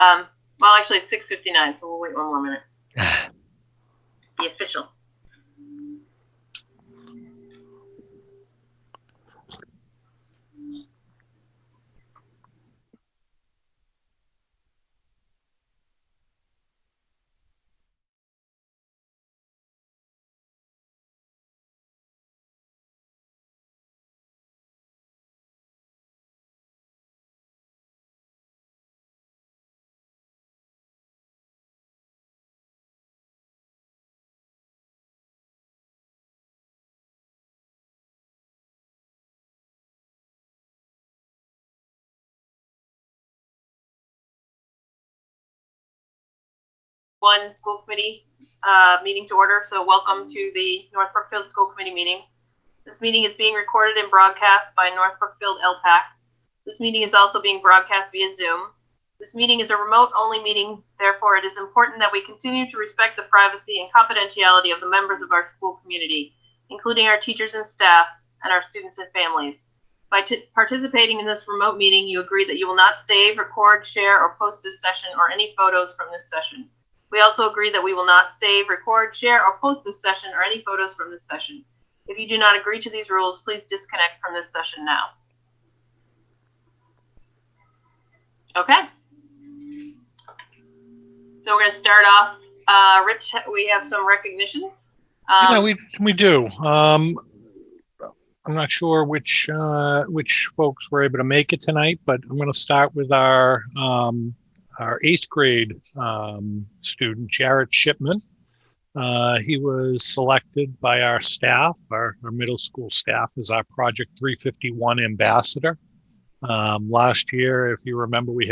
Well, actually, it's 6:59, so we'll wait one more minute. The official. One school committee meeting to order. So welcome to the North Brookfield School Committee meeting. This meeting is being recorded and broadcast by North Brookfield LPAC. This meeting is also being broadcast via Zoom. This meeting is a remote-only meeting. Therefore, it is important that we continue to respect the privacy and confidentiality of the members of our school community, including our teachers and staff and our students and families. By participating in this remote meeting, you agree that you will not save, record, share, or post this session or any photos from this session. We also agree that we will not save, record, share, or post this session or any photos from this session. If you do not agree to these rules, please disconnect from this session now. Okay. So we're going to start off. Rich, we have some recognitions. Yeah, we do. I'm not sure which folks were able to make it tonight, but I'm going to start with our 8th grade student, Jarrett Shipman. He was selected by our staff, our middle school staff, as our Project 351 ambassador. Last year, if you remember, we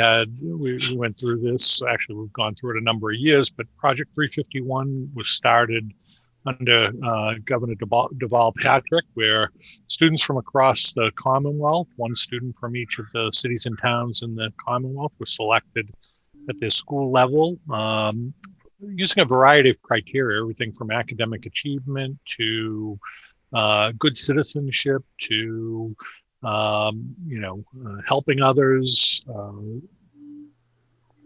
went through this. Actually, we've gone through it a number of years, but Project 351 was started under Governor Deval Patrick, where students from across the Commonwealth, one student from each of the cities and towns in the Commonwealth, were selected at their school level, using a variety of criteria, everything from academic achievement to good citizenship to helping others,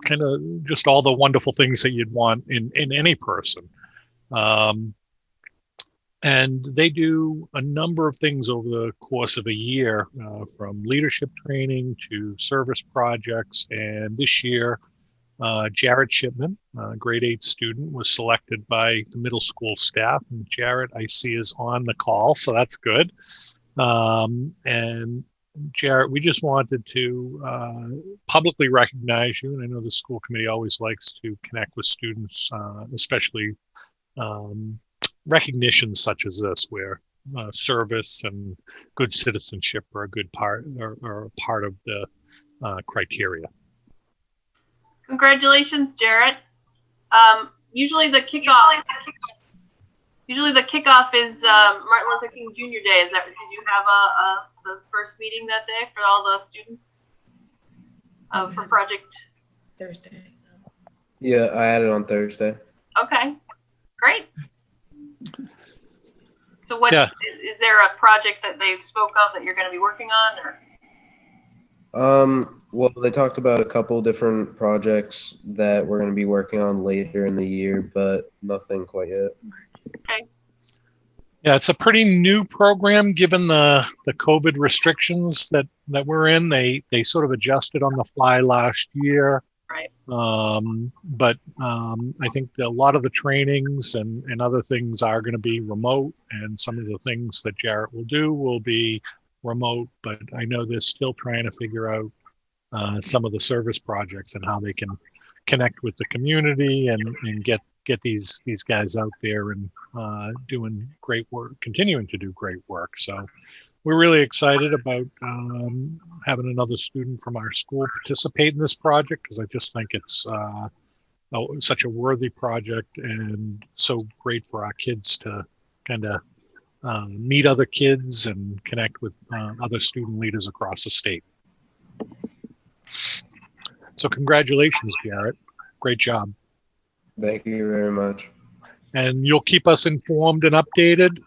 kind of just all the wonderful things that you'd want in any person. And they do a number of things over the course of a year, from leadership training to service projects. And this year, Jarrett Shipman, grade 8 student, was selected by the middle school staff. And Jarrett, I see, is on the call, so that's good. And Jarrett, we just wanted to publicly recognize you. And I know the school committee always likes to connect with students, especially recognitions such as this, where service and good citizenship are a good part, or a part of the criteria. Congratulations, Jarrett. Usually the kickoff is Martin Luther King Jr. Day. Did you have the first meeting that day for all the students for Project Thursday? Yeah, I had it on Thursday. Okay, great. So is there a project that they spoke of that you're going to be working on, or? Well, they talked about a couple different projects that we're going to be working on later in the year, but nothing quite yet. Okay. Yeah, it's a pretty new program given the COVID restrictions that we're in. They sort of adjusted on the fly last year. Right. But I think that a lot of the trainings and other things are going to be remote, and some of the things that Jarrett will do will be remote, but I know they're still trying to figure out some of the service projects and how they can connect with the community and get these guys out there and doing great work, continuing to do great work. So we're really excited about having another student from our school participate in this project, because I just think it's such a worthy project and so great for our kids to kind of meet other kids and connect with other student leaders across the state. So congratulations, Jarrett. Great job. Thank you very much. And you'll keep us informed and updated.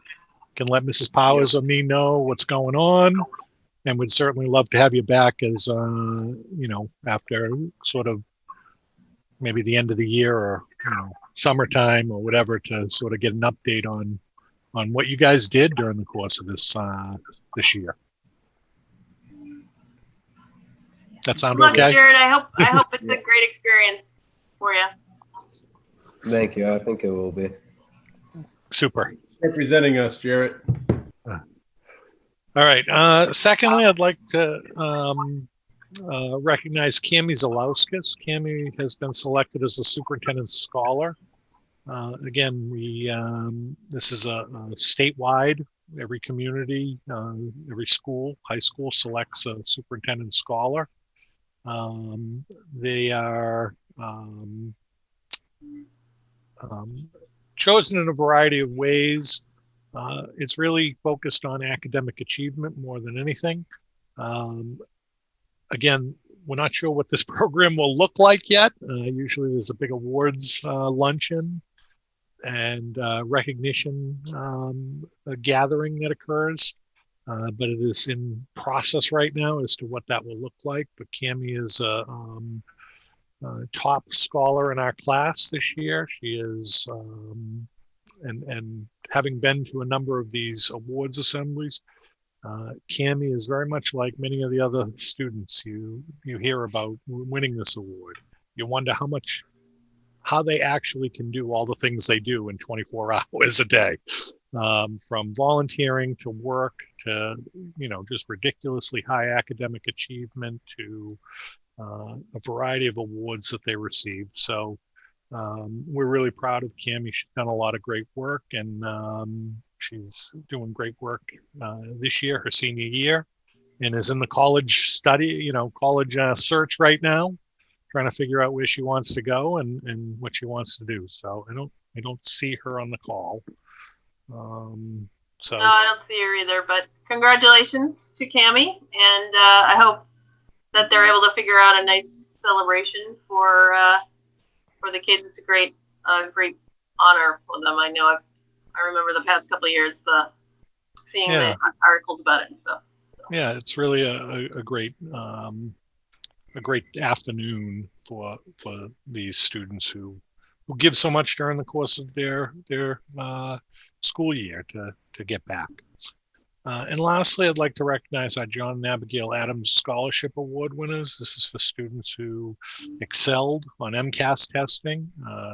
Can let Mrs. Powers or me know what's going on. And we'd certainly love to have you back as, after sort of maybe the end of the year or summertime or whatever to sort of get an update on what you guys did during the course of this year. That sound Good luck, okay? Jared. I hope it's a great experience for you. Thank you. I think it will be. Super. Representing us, Jarrett. All right. Secondly, I'd like to recognize Cami Zalauskas. Cami has been selected as the superintendent's scholar. Again, this is a statewide. Every community, every school, high school selects a superintendent scholar. They are chosen in a variety of ways. It's really focused on academic achievement more than anything. Again, we're not sure what this program will look like yet. Usually there's a big awards luncheon and recognition gathering that occurs. But it is in process right now as to what that will look like. But Cami is a top scholar in our class this year. She is, and having been to a number of these awards assemblies, Cami is very much like many of the other students you hear about winning this award. You wonder how they actually can do all the things they do in 24 hours a day. From volunteering to work to, just ridiculously high academic achievement to a variety of awards that they received. So we're really proud of Cami. She's done a lot of great work, and she's doing great work this year, her senior year, and is in the college search right now, trying to figure out where she wants to go and what she wants to do. So I don't see her on the call. So no, I don't see her either, but congratulations to Cami, and I hope that they're able to figure out a nice celebration for the kids. It's a great honor for them. I know I remember the past couple of years seeing the articles about it and stuff. So. Yeah, it's really a great afternoon for these students who give so much during the course of their school year to get back. And lastly, I'd like to recognize our John and Abigail Adams Scholarship Award winners. This is for students who excelled on MCAS testing.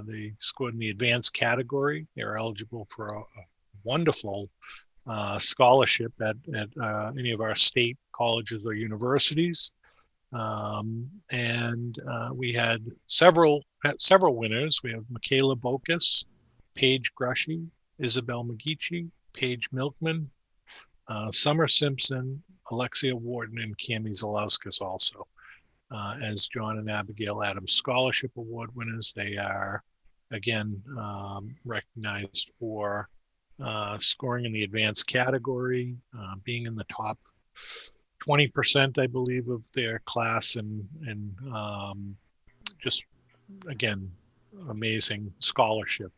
They scored in the advanced category. They're eligible for a wonderful scholarship at any of our state colleges or universities. And we had several winners. We have Michaela Bokus, Paige Grushy, Isabel McGeechee, Paige Milkman, Summer Simpson, Alexia Wharton, and Cami Zalauskas also as John and Abigail Adams Scholarship Award winners. They are, again, recognized for scoring in the advanced category, being in the top 20%, I believe, of their class, and just, again, amazing scholarship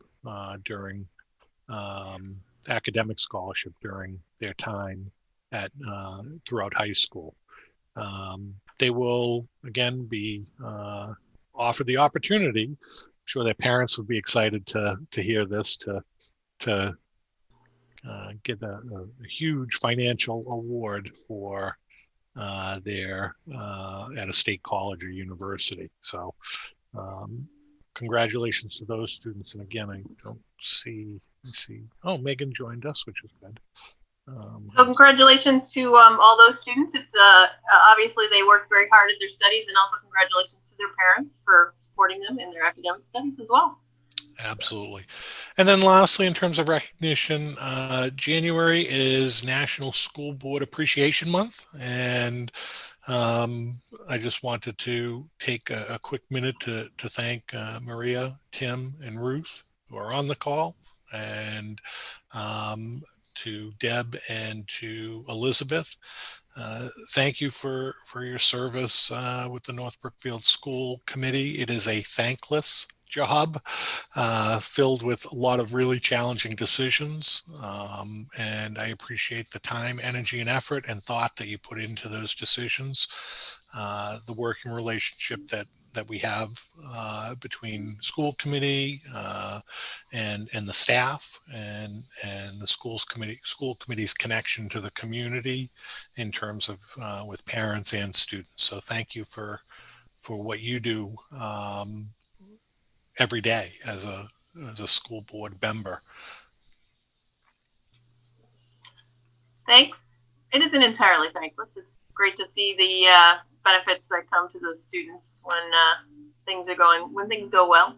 during academic scholarship during their time at throughout high school. They will, again, be offered the opportunity. I'm sure their parents would be excited to hear this, to get a huge financial award for their at a state college or university. So congratulations to those students. And again, I don't see. Oh, Megan joined us, which is good. So congratulations to all those students. It's obviously they worked very hard at their studies, and also congratulations to their parents for supporting them in their academic studies as well. Absolutely. And then lastly, in terms of recognition, January is National School Board Appreciation Month. And I just wanted to take a quick minute to thank Maria, Tim, and Ruth, who are on the call, and to Deb and to Elizabeth. Thank you for your service with the North Brookfield School Committee. It is a thankless job filled with a lot of really challenging decisions. And I appreciate the time, energy, and effort and thought that you put into those decisions. the working relationship that we have between school committee and the staff and the school committee's connection to the community in terms of with parents and students. So thank you for what you do every day as a school board member. Thanks. It isn't entirely thankless. It's great to see the benefits that come to the students when things go well.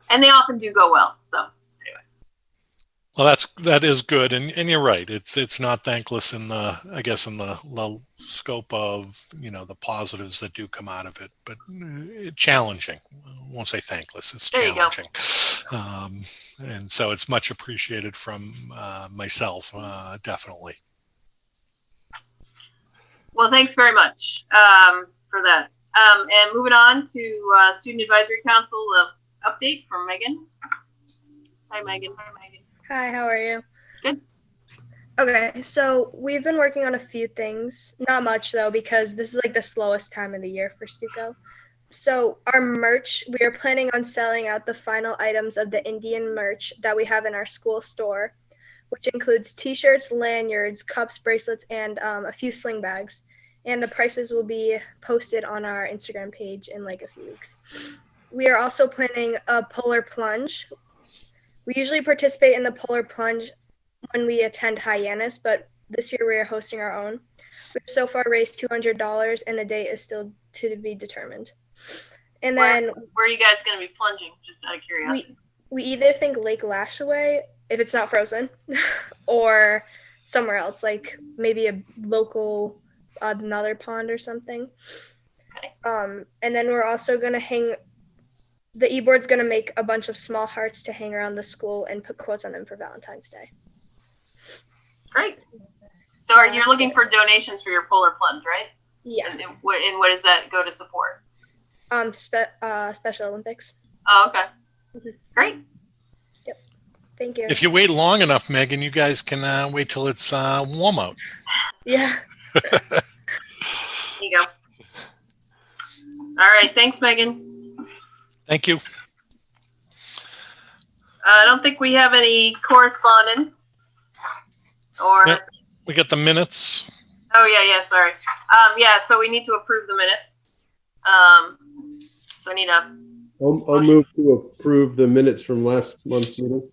And they often do go well. So anyway. Well, that is good, and you're right. It's not thankless in the scope of the positives that do come out of it, but challenging. I won't say thankless. It's challenging, and so it's much appreciated from myself, definitely. Well, thanks very much for that. And moving on to Student Advisory Council update from Megan. Hi, Megan. Hi, how are you? Good. Okay, so we've been working on a few things. Not much, though, because this is like the slowest time of the year for Stuco. So our merch, we are planning on selling out the final items of the Indian merch that we have in our school store, which includes t-shirts, lanyards, cups, bracelets, and a few sling bags. And the prices will be posted on our Instagram page in like a few weeks. We are also planning a polar plunge. We usually participate in the polar plunge when we attend Hyannis, but this year we are hosting our own. We've so far raised $200, and the date is still to be determined. And then where are you guys going to be plunging? Just out of curiosity. We either think Lake Lashaway, if it's not frozen, or somewhere else, like maybe a local another pond or something. Okay. And then we're also going to hang. The e-board's going to make a bunch of small hearts to hang around the school and put quotes on them for Valentine's Day. Great. So you're looking for donations for your polar plunge, right? Yeah. And what does that go to support? Special Olympics. Oh, okay. Mm-hmm. Great. Yep. Thank you. If you wait long enough, Megan, you guys can wait till it's warm out. Yeah. There you go. All right. Thanks, Megan. Thank you. I don't think we have any correspondence. Or Yep. We got the minutes. Oh yeah, sorry. So we need to approve the minutes. So I need a I'll move to approve the minutes from last month's meeting.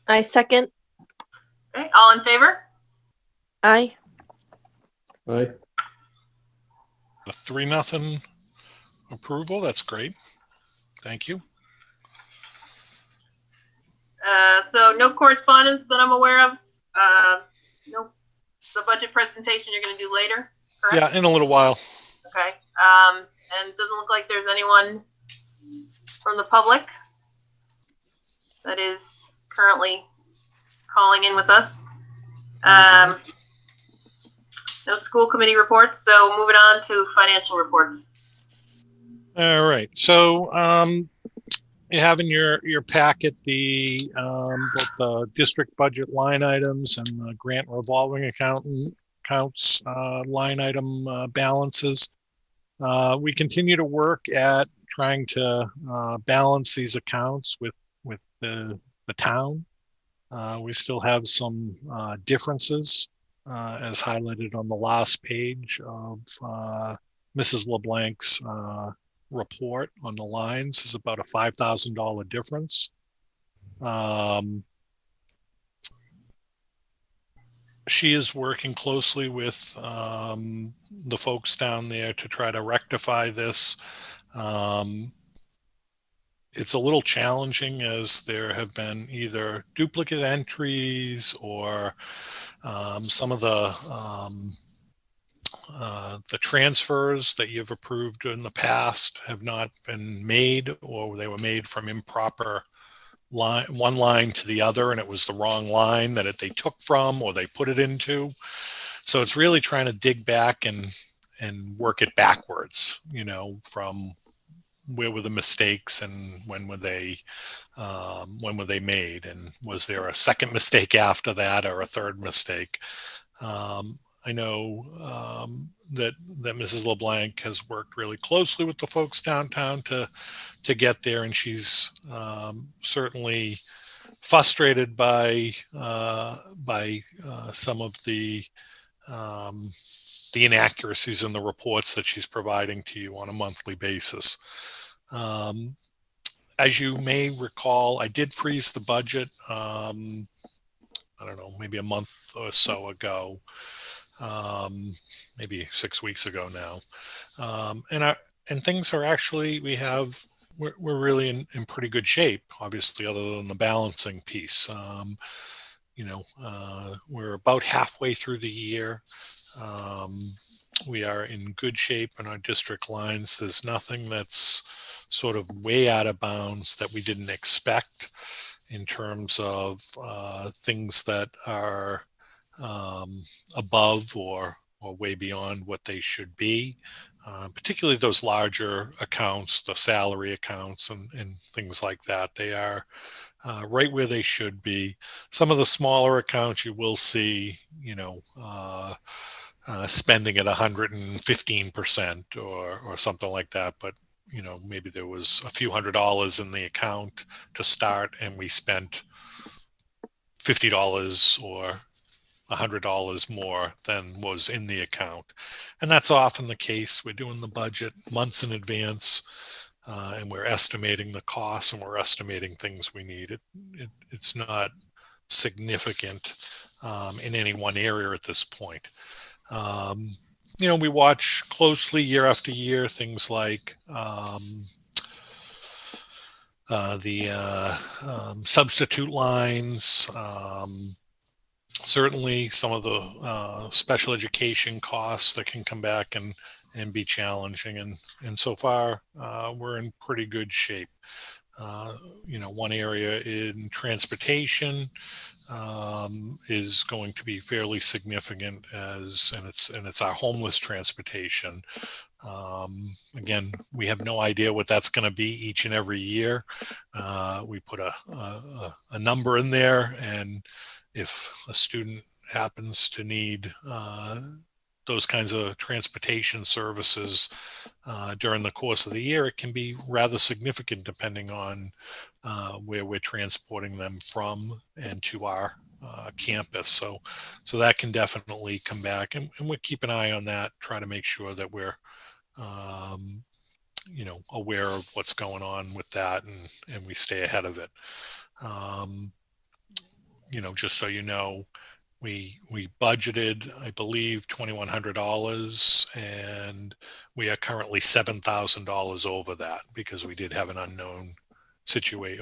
I second. okay, all in favor? Aye. Aye. The 3-0 approval. That's great. Thank you. So no correspondence that I'm aware of. No. The budget presentation you're going to do later, correct? Yeah, in a little while. Okay. And it doesn't look like there's anyone from the public that is currently calling in with us. No school committee reports, so moving on to financial reports. All right. So you have in your packet the both the district budget line items and the grant revolving accounts line item balances. We continue to work at trying to balance these accounts with the town. We still have some differences as highlighted on the last page of Mrs. LeBlanc's report on the lines. Is about a $5,000 difference. She is working closely with the folks down there to try to rectify this. It's a little challenging as there have been either duplicate entries or some of the transfers that you've approved in the past have not been made, or they were made from improper one line to the other, and it was the wrong line that they took from or they put it into. So it's really trying to dig back and work it backwards, from where were the mistakes and when were they made, and was there a second mistake after that or a third mistake? I know that Mrs. LeBlanc has worked really closely with the folks downtown to get there, and she's certainly frustrated by some of the inaccuracies in the reports that she's providing to you on a monthly basis. As you may recall, I did freeze the budget. I don't know, maybe a month or so ago, maybe 6 weeks ago now, and things are actually we're really in pretty good shape. Obviously, other than the balancing piece, we're about halfway through the year. We are in good shape in our district lines. There's nothing that's sort of way out of bounds that we didn't expect in terms of things that are above or way beyond what they should be, particularly those larger accounts, the salary accounts and things like that. They are right where they should be. Some of the smaller accounts you will see, spending at 115% or something like that. But, maybe there was a few $100s in the account to start and we spent $50 or $100 more than was in the account. And that's often the case. We're doing the budget months in advance, and we're estimating the costs and we're estimating things we need. It's not significant in any one area at this point. We watch closely year after year things like the substitute lines, certainly some of the special education costs that can come back and be challenging. And so far, we're in pretty good shape. One area in transportation is going to be fairly significant and it's our homeless transportation. Again, we have no idea what that's going to be each and every year. We put a number in there, and if a student happens to need those kinds of transportation services during the course of the year, it can be rather significant depending on where we're transporting them from and to our campus. So that can definitely come back, and we'll keep an eye on that, try to make sure that we're aware of what's going on with that, and we stay ahead of it. Just so you know, we budgeted, I believe, $2,100, and we are currently $7,000 over that because we did have an unknown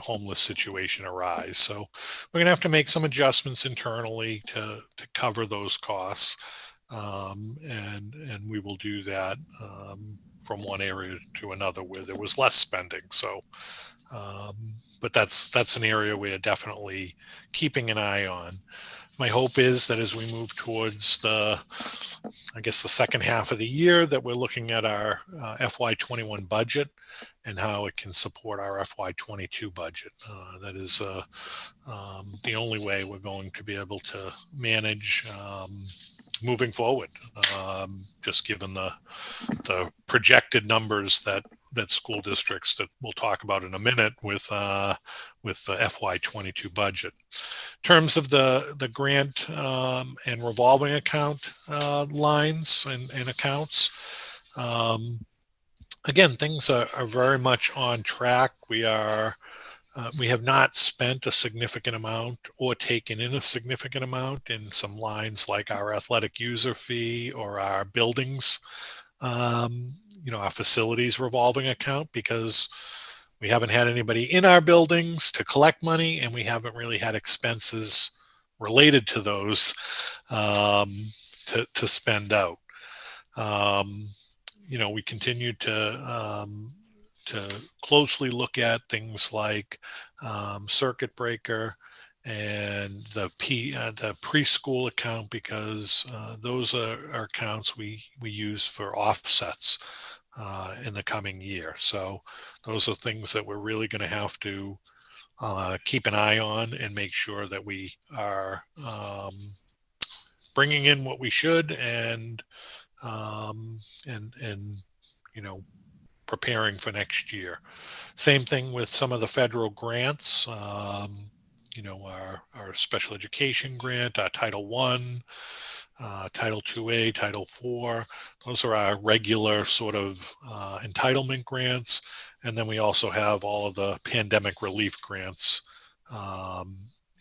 homeless situation arise. So we're gonna have to make some adjustments internally to cover those costs, and we will do that from one area to another where there was less spending. So, but that's an area we're definitely keeping an eye on. My hope is that as we move towards the second half of the year, that we're looking at our FY21 budget and how it can support our FY22 budget. That is the only way we're going to be able to manage moving forward, just given the projected numbers that school districts that we'll talk about in a minute with the FY22 budget. In terms of the grant and revolving account lines and accounts, again, things are very much on track. We have not spent a significant amount or taken in a significant amount in some lines like our athletic user fee or our buildings, our facilities revolving account, because we haven't had anybody in our buildings to collect money, and we haven't really had expenses related to those to spend out. We continue to closely look at things like circuit breaker and the preschool account, because those are accounts we use for offsets in the coming year. So those are things that we're really going to have to keep an eye on and make sure that we are bringing in what we should and you know, preparing for next year. Same thing with some of the federal grants. You know, our special education grant, our Title I, Title IIA, Title IV. Those are our regular sort of entitlement grants. And then we also have all of the pandemic relief grants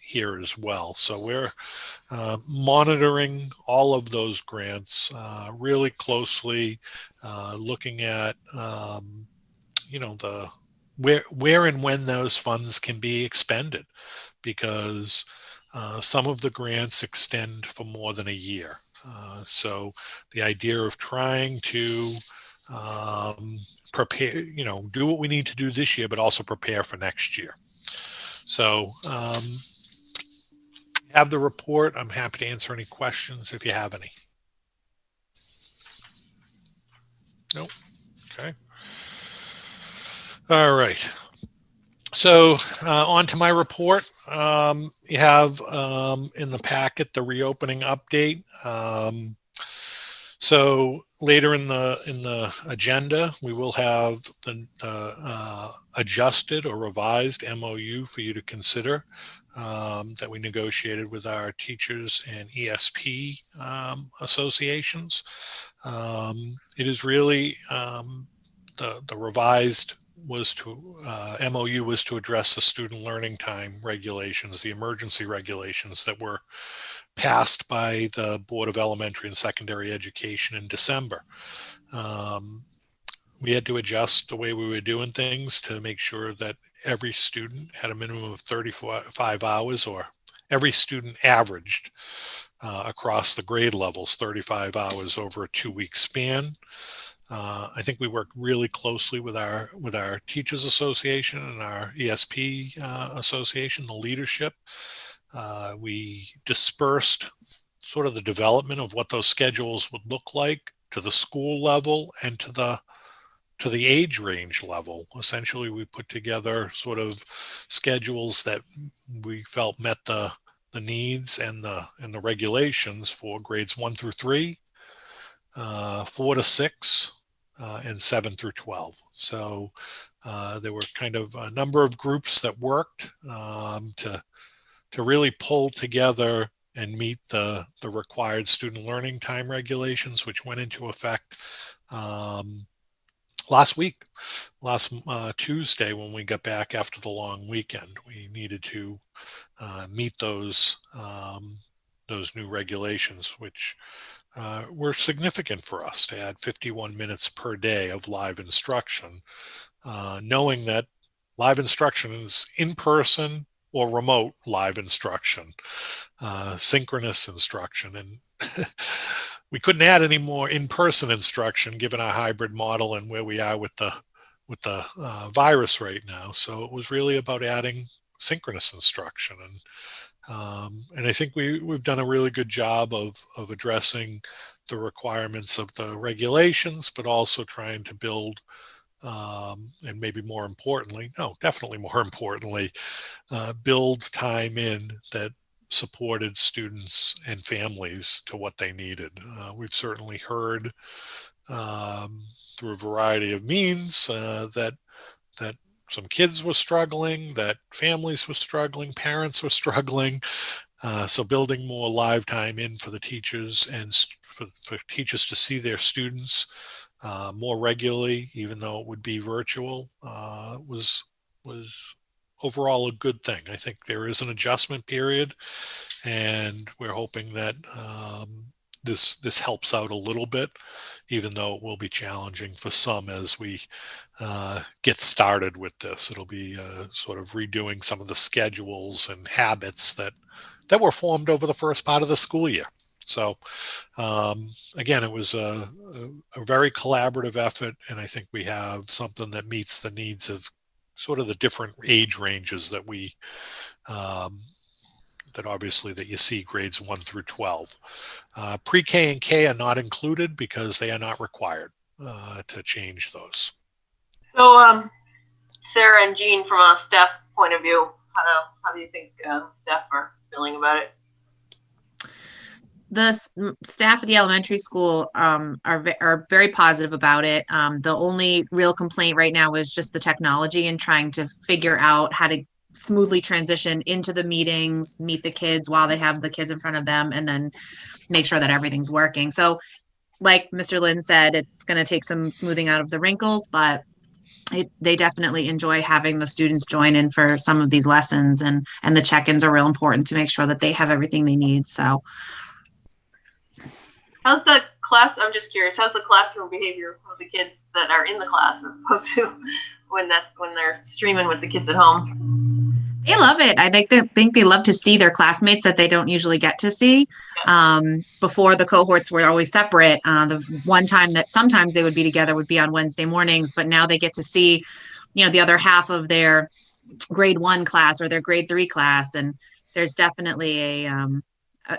here as well. So we're monitoring all of those grants really closely, looking at, you know, the where and when those funds can be expended, because some of the grants extend for more than a year. So the idea of trying to prepare, you know, do what we need to do this year, but also prepare for next year. So have the report. I'm happy to answer any questions if you have any. Nope. Okay. All right. So on to my report. You have in the packet the reopening update. So later in the agenda, we will have the adjusted or revised MOU for you to consider that we negotiated with our teachers and ESP associations. It is really the revised was to MOU was to address the student learning time regulations, the emergency regulations that were passed by the Board of Elementary and Secondary Education in December. We had to adjust the way we were doing things to make sure that every student had a minimum of 35 hours, or every student averaged across the grade levels 35 hours over a 2-week span. I think we worked really closely with our Teachers Association and our ESP Association, the leadership. We dispersed sort of the development of what those schedules would look like to the school level and to the age range level. Essentially, we put together sort of schedules that we felt met the needs and the regulations for grades 1 through 3, 4 to 6, and 7 through 12. So there were kind of a number of groups that worked to really pull together and meet the required student learning time regulations, which went into effect last Tuesday when we got back after the long weekend. We needed to meet those new regulations, which were significant for us, to add 51 minutes per day of live instruction, knowing that live instruction is in person or remote live instruction, synchronous instruction. And we couldn't add any more in-person instruction given our hybrid model and where we are with the virus right now. So it was really about adding synchronous instruction. And I think we've done a really good job of addressing the requirements of the regulations, but also trying to build, and maybe more importantly, definitely more importantly, build time in that supported students and families to what they needed. We've certainly heard through a variety of means that some kids were struggling, that families were struggling, parents were struggling. So building more live time in for the teachers and for teachers to see their students more regularly, even though it would be virtual, was overall a good thing. I think there is an adjustment period, and we're hoping that this helps out a little bit, even though it will be challenging for some as we get started with this. It'll be sort of redoing some of the schedules and habits that were formed over the first part of the school year. So again, it was a very collaborative effort, and I think we have something that meets the needs of sort of the different age ranges that we that obviously that you see grades 1 through 12. Pre-K and K are not included because they are not required to change those. So, Sarah and Jean, from a staff point of view, how do you think staff are feeling about it? staff at the elementary school are very positive about it. The only real complaint right now is just the technology and trying to figure out how to smoothly transition into the meetings, meet the kids while they have the kids in front of them, and then make sure that everything's working. So like Mr. Lynn said, it's going to take some smoothing out of the wrinkles, but they definitely enjoy having the students join in for some of these lessons, and the check-ins are real important to make sure that they have everything they need. So how's the class? I'm just curious. How's the classroom behavior of the kids that are in the class as opposed to when they're streaming with the kids at home? they love it. I think they love to see their classmates that they don't usually get to see. Before, the cohorts were always separate. The one time that sometimes they would be together would be on Wednesday mornings, but now they get to see, the other half of their grade 1 class or their grade 3 class. And there's definitely a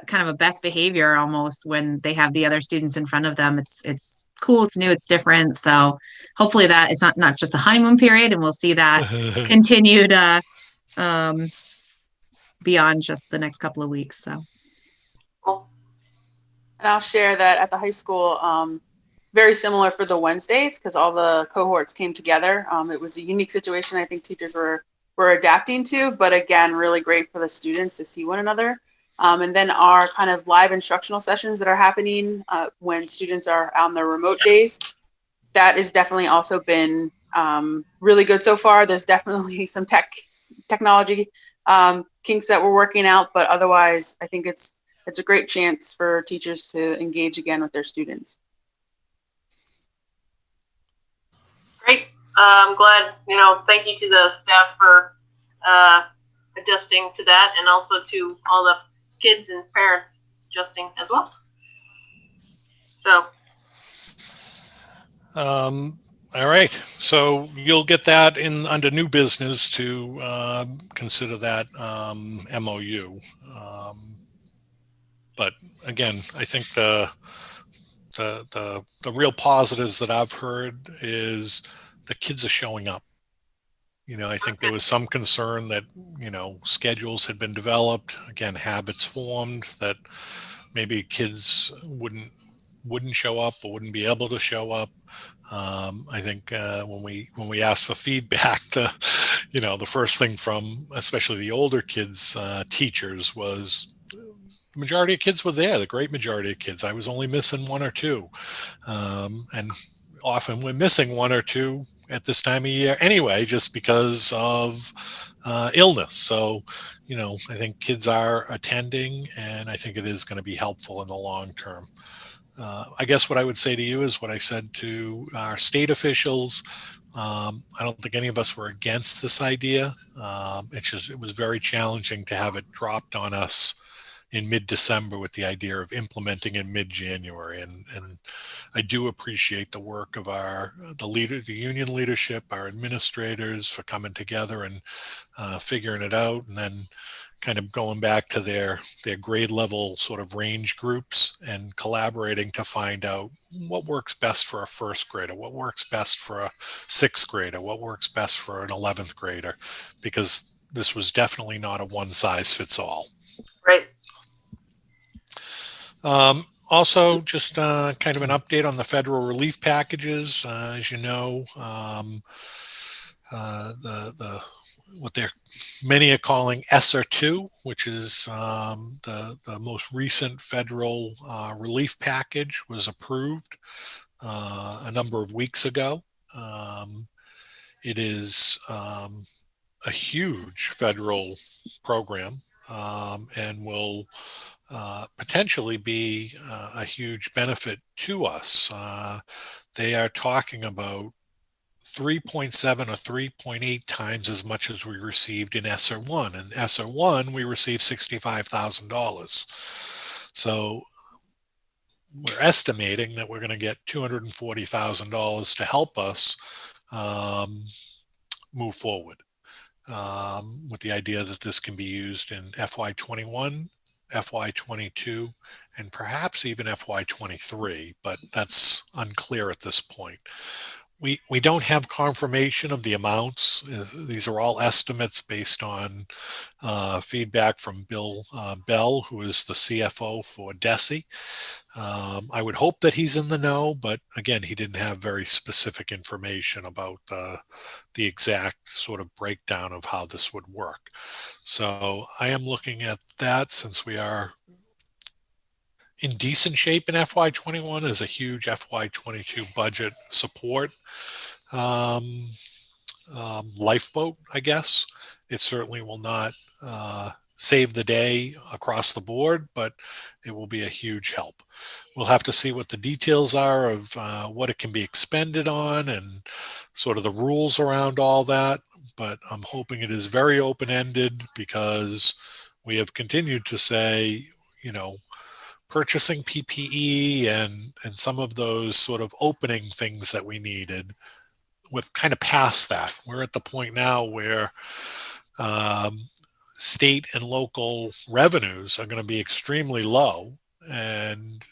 kind of a best behavior almost when they have the other students in front of them. It's cool, it's new, it's different. So hopefully that it's not just a honeymoon period, and we'll see that continued beyond just the next couple of weeks. So Cool. And I'll share that at the high school, very similar for the Wednesdays, because all the cohorts came together. It was a unique situation I think teachers were adapting to, but again, really great for the students to see one another. And then our kind of live instructional sessions that are happening when students are on their remote days, that has definitely also been really good so far. There's definitely some technology kinks that we're working out, but otherwise I think it's a great chance for teachers to engage again with their students. Great. I'm glad, thank you to the staff for adjusting to that, and also to all the kids and parents adjusting as well. So. All right. So you'll get that under new business to consider that MOU. But again, I think the real positives that I've heard is the kids are showing up. I think there was some concern that, schedules had been developed, again, habits formed, that maybe kids wouldn't show up or wouldn't be able to show up. I think when we asked for feedback, the first thing from especially the older kids, teachers, was the majority of kids were there. The great majority of kids. I was only missing one or two, and often we're missing one or two at this time of year anyway, just because of illness. So, I think kids are attending, and I think it is going to be helpful in the long term. I guess what I would say to you is what I said to our state officials. I don't think any of us were against this idea. It was very challenging to have it dropped on us in mid-December with the idea of implementing in mid-January. And I do appreciate the work of the union leadership, our administrators, for coming together and figuring it out, and then kind of going back to their grade level sort of range groups and collaborating to find out what works best for a first grader, what works best for a sixth grader, what works best for an 11th grader, because this was definitely not a one size fits all. Right. Also, just kind of an update on the federal relief packages. As you know, what many are calling Sr2, which is the most recent federal relief package, was approved a number of weeks ago. It is a huge federal program and will potentially be a huge benefit to us. They are talking about 3.7 or 3.8 times as much as we received in Sr1. In Sr1, we received $65,000. So we're estimating that we're going to get $240,000 to help us move forward, with the idea that this can be used in FY21, FY22, and perhaps even FY23, but that's unclear at this point. we don't have confirmation of the amounts. These are all estimates based on feedback from Bill Bell, who is the CFO for DESI. I would hope that he's in the know, but again, he didn't have very specific information about the exact sort of breakdown of how this would work. So I am looking at that, since we are in decent shape in FY21 as a huge FY22 budget support lifeboat, I guess. It certainly will not save the day across the board, but it will be a huge help. We'll have to see what the details are of what it can be expended on and sort of the rules around all that. But I'm hoping it is very open-ended, because we have continued to say, purchasing PPE and some of those sort of opening things that we needed, we've kind of past that. We're at the point now where state and local revenues are going to be extremely low, and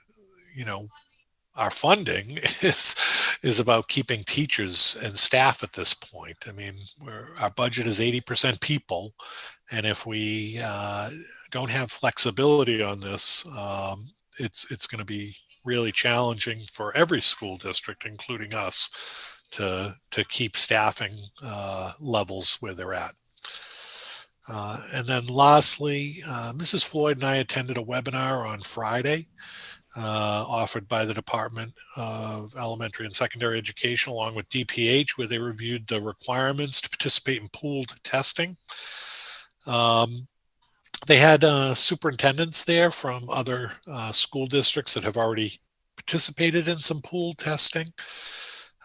our funding is about keeping teachers and staff at this point. I mean, our budget is 80% people, and if we don't have flexibility on this, it's going to be really challenging for every school district, including us, to keep staffing levels where they're at. And then lastly, Mrs. Floyd and I attended a webinar on Friday offered by the Department of Elementary and Secondary Education along with DPH, where they reviewed the requirements to participate in pooled testing. They had superintendents there from other school districts that have already participated in some pooled testing.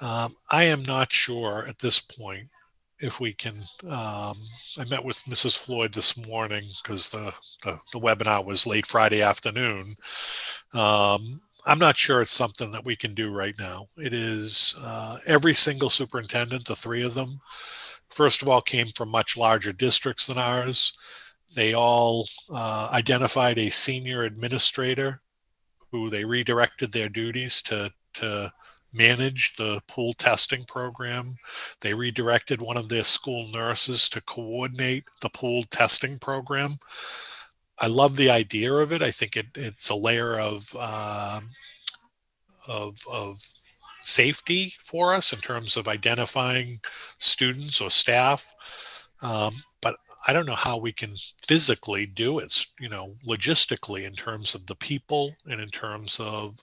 I am not sure at this point if we can. I met with Mrs. Floyd this morning because the webinar was late Friday afternoon. I'm not sure it's something that we can do right now. It is every single superintendent, the three of them, first of all, came from much larger districts than ours. They all identified a senior administrator who they redirected their duties to manage the pool testing program. They redirected one of their school nurses to coordinate the pool testing program. I love the idea of it. I think it's a layer of safety for us in terms of identifying students or staff. But I don't know how we can physically do it, logistically, in terms of the people and in terms of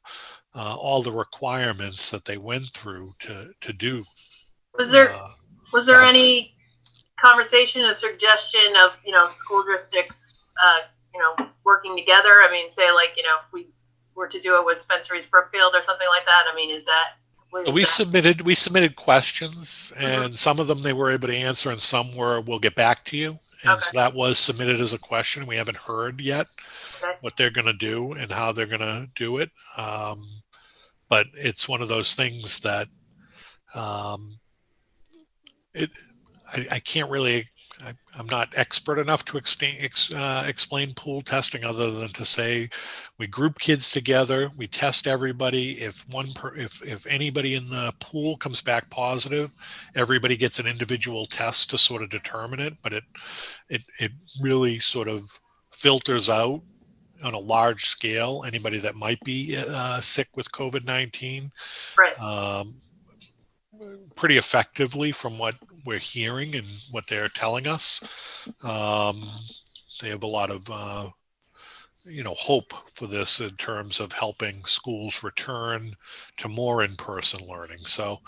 all the requirements that they went through to do. Was there any conversation or suggestion of school districts working together? I mean, say like if we were to do it with Spencer's Brookfield or something like that. I mean, is that? We submitted questions, and some of them they were able to answer, and some we'll get back to you. And so that was submitted as a question. We haven't heard yet what they're going to do and how they're going to do it. But it's one of those things that I can't really. I'm not expert enough to explain pool testing, other than to say we group kids together, we test everybody. If anybody in the pool comes back positive, everybody gets an individual test to sort of determine it. But it really sort of filters out on a large scale anybody that might be sick with COVID-19. Right. Pretty effectively from what we're hearing and what they're telling us. They have a lot of hope for this in terms of helping schools return to more in-person learning. So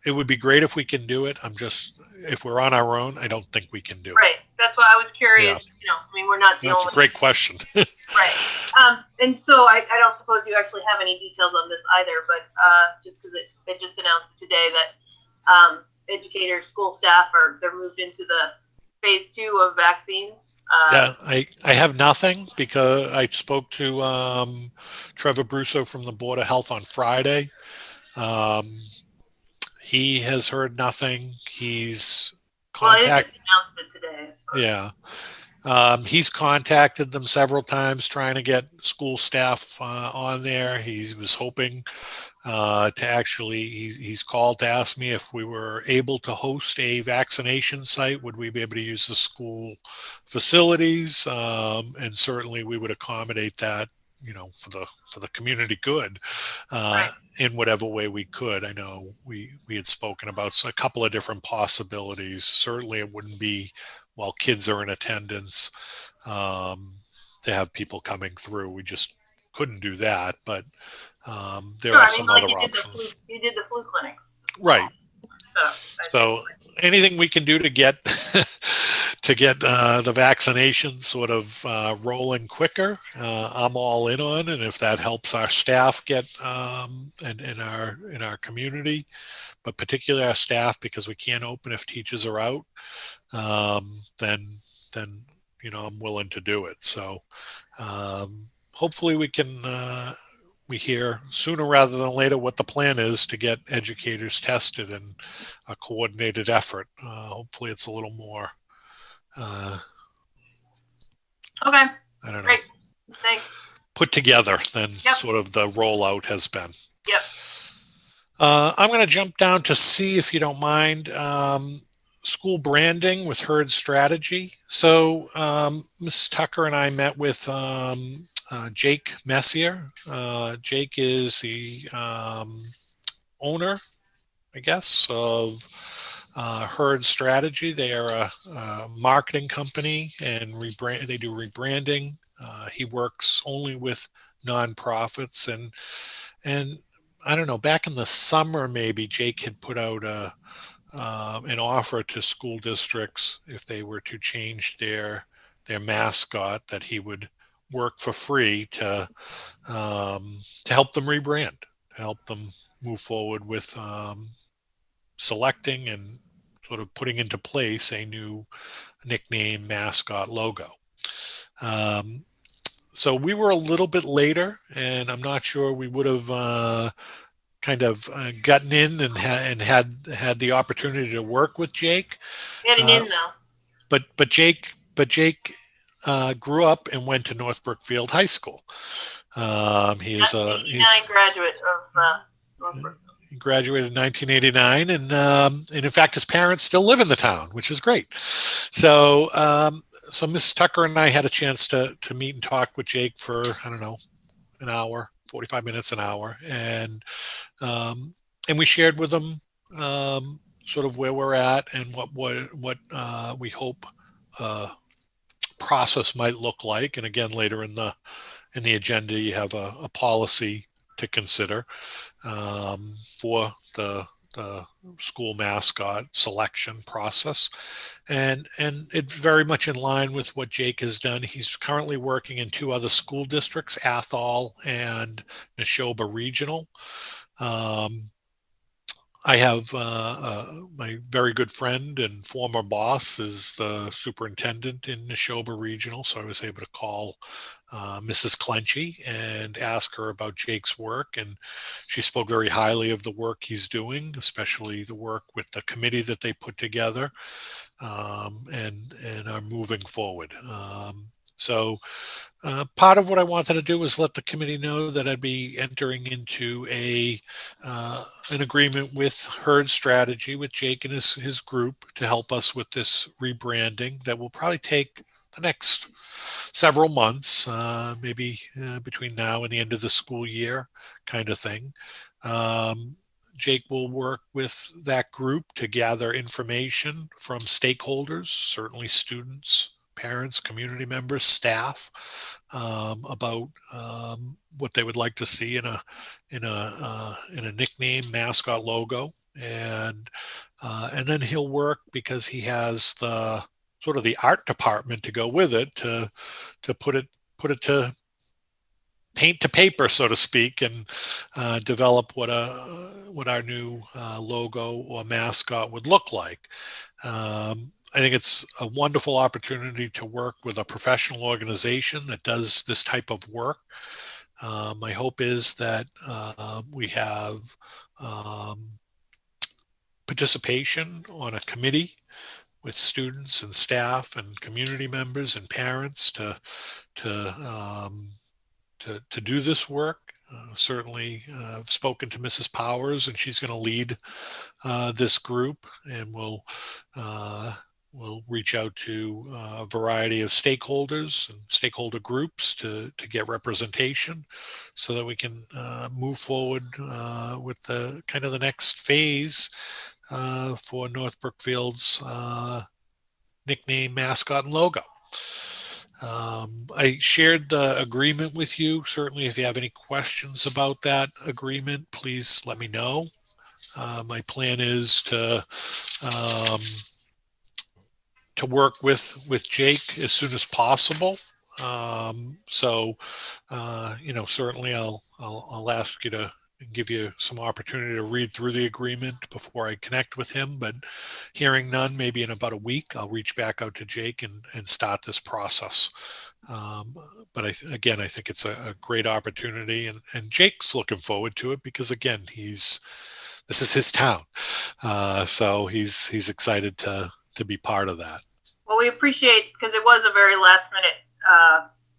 it would be great if we can do it. If we're on our own, I don't think we can do it. Right. That's why I was curious. Yeah. I mean, we're not the only. That's a great question. Right. And so I don't suppose you actually have any details on this either, but just because they just announced today that educators, school staff they're moved into the phase 2 of vaccines. Yeah, I have nothing because I spoke to Trevor Brusso from the Board of Health on Friday. He has heard nothing. He's contacted. Well, I just announced it today. So. Yeah. He's contacted them several times trying to get school staff on there. He was hoping to actually, he's called to ask me if we were able to host a vaccination site. Would we be able to use the school facilities? And certainly we would accommodate that, for the community good, Right. in whatever way we could. I know we had spoken about a couple of different possibilities. Certainly it wouldn't be while kids are in attendance, to have people coming through. We just couldn't do that, but there Sure, are I mean, some like other you did the flu, options. you did the flu clinic. Right. So, So anything we can do to get the vaccination sort of rolling quicker, I'm all in on. And if that helps our staff get and in our community, but particularly our staff, because we can't open if teachers are out, then I'm willing to do it. So hopefully we can. We hear sooner rather than later what the plan is to get educators tested in a coordinated effort. Hopefully it's a little more, okay, I don't know, great. Thanks. put together than Yep. sort of the rollout has been. Yep. I'm going to jump down to C, if you don't mind. School branding with herd strategy. So Ms. Tucker and I met with Jake Messier. Jake is the owner, I guess, of Herd Strategy. They are a marketing company and they do rebranding. He works only with nonprofits, and I don't know, back in the summer, maybe Jake had put out an offer to school districts if they were to change their mascot, that he would work for free to help them rebrand, to help them move forward with selecting and sort of putting into place a new nickname, mascot, logo. So we were a little bit later, and I'm not sure we would have kind of gotten in and had the opportunity to work with Jake. Getting in though. But Jake grew up and went to North Brookfield High School. He's 89 graduate of Northbrook. he graduated in 1989, and in fact, his parents still live in the town, which is great. So Miss Tucker and I had a chance to meet and talk with Jake for, I don't know, an hour, 45 minutes, an hour, and we shared with them sort of where we're at and what we hope process might look like. And again, later in the agenda, you have a policy to consider for the school mascot selection process, and it's very much in line with what Jake has done. He's currently working in two other school districts, Athol and Neshoba Regional. I have my very good friend and former boss is the superintendent in Neshoba Regional, so I was able to call Mrs. Clenchy and ask her about Jake's work, and she spoke very highly of the work he's doing, especially the work with the committee that they put together, and are moving forward. So part of what I wanted to do was let the committee know that I'd be entering into an agreement with Herd Strategy with Jake and his group to help us with this rebranding that will probably take the next several months, maybe between now and the end of the school year kind of thing. Jake will work with that group to gather information from stakeholders, certainly students, parents, community members, staff, about what they would like to see in a nickname, mascot, logo, and then he'll work, because he has the sort of the art department to go with it, to put it to paint to paper, so to speak, and develop what our new logo or mascot would look like. I think it's a wonderful opportunity to work with a professional organization that does this type of work. My hope is that we have participation on a committee with students and staff and community members and parents to do this work. certainly have spoken to Mrs. Powers, and she's going to lead this group, and we'll reach out to a variety of stakeholders and stakeholder groups to get representation so that we can move forward with the kind of the next phase for North Brookfield's nickname, mascot, and logo. I shared the agreement with you. Certainly, if you have any questions about that agreement, please let me know. My plan is to work with Jake as soon as possible. Certainly I'll ask you to give you some opportunity to read through the agreement before I connect with him. But hearing none, maybe in about a week, I'll reach back out to Jake and start this process. But I think it's a great opportunity, and Jake's looking forward to it because, again, this is his town. So he's excited to be part of that. Well, we appreciate, because it was a very last minute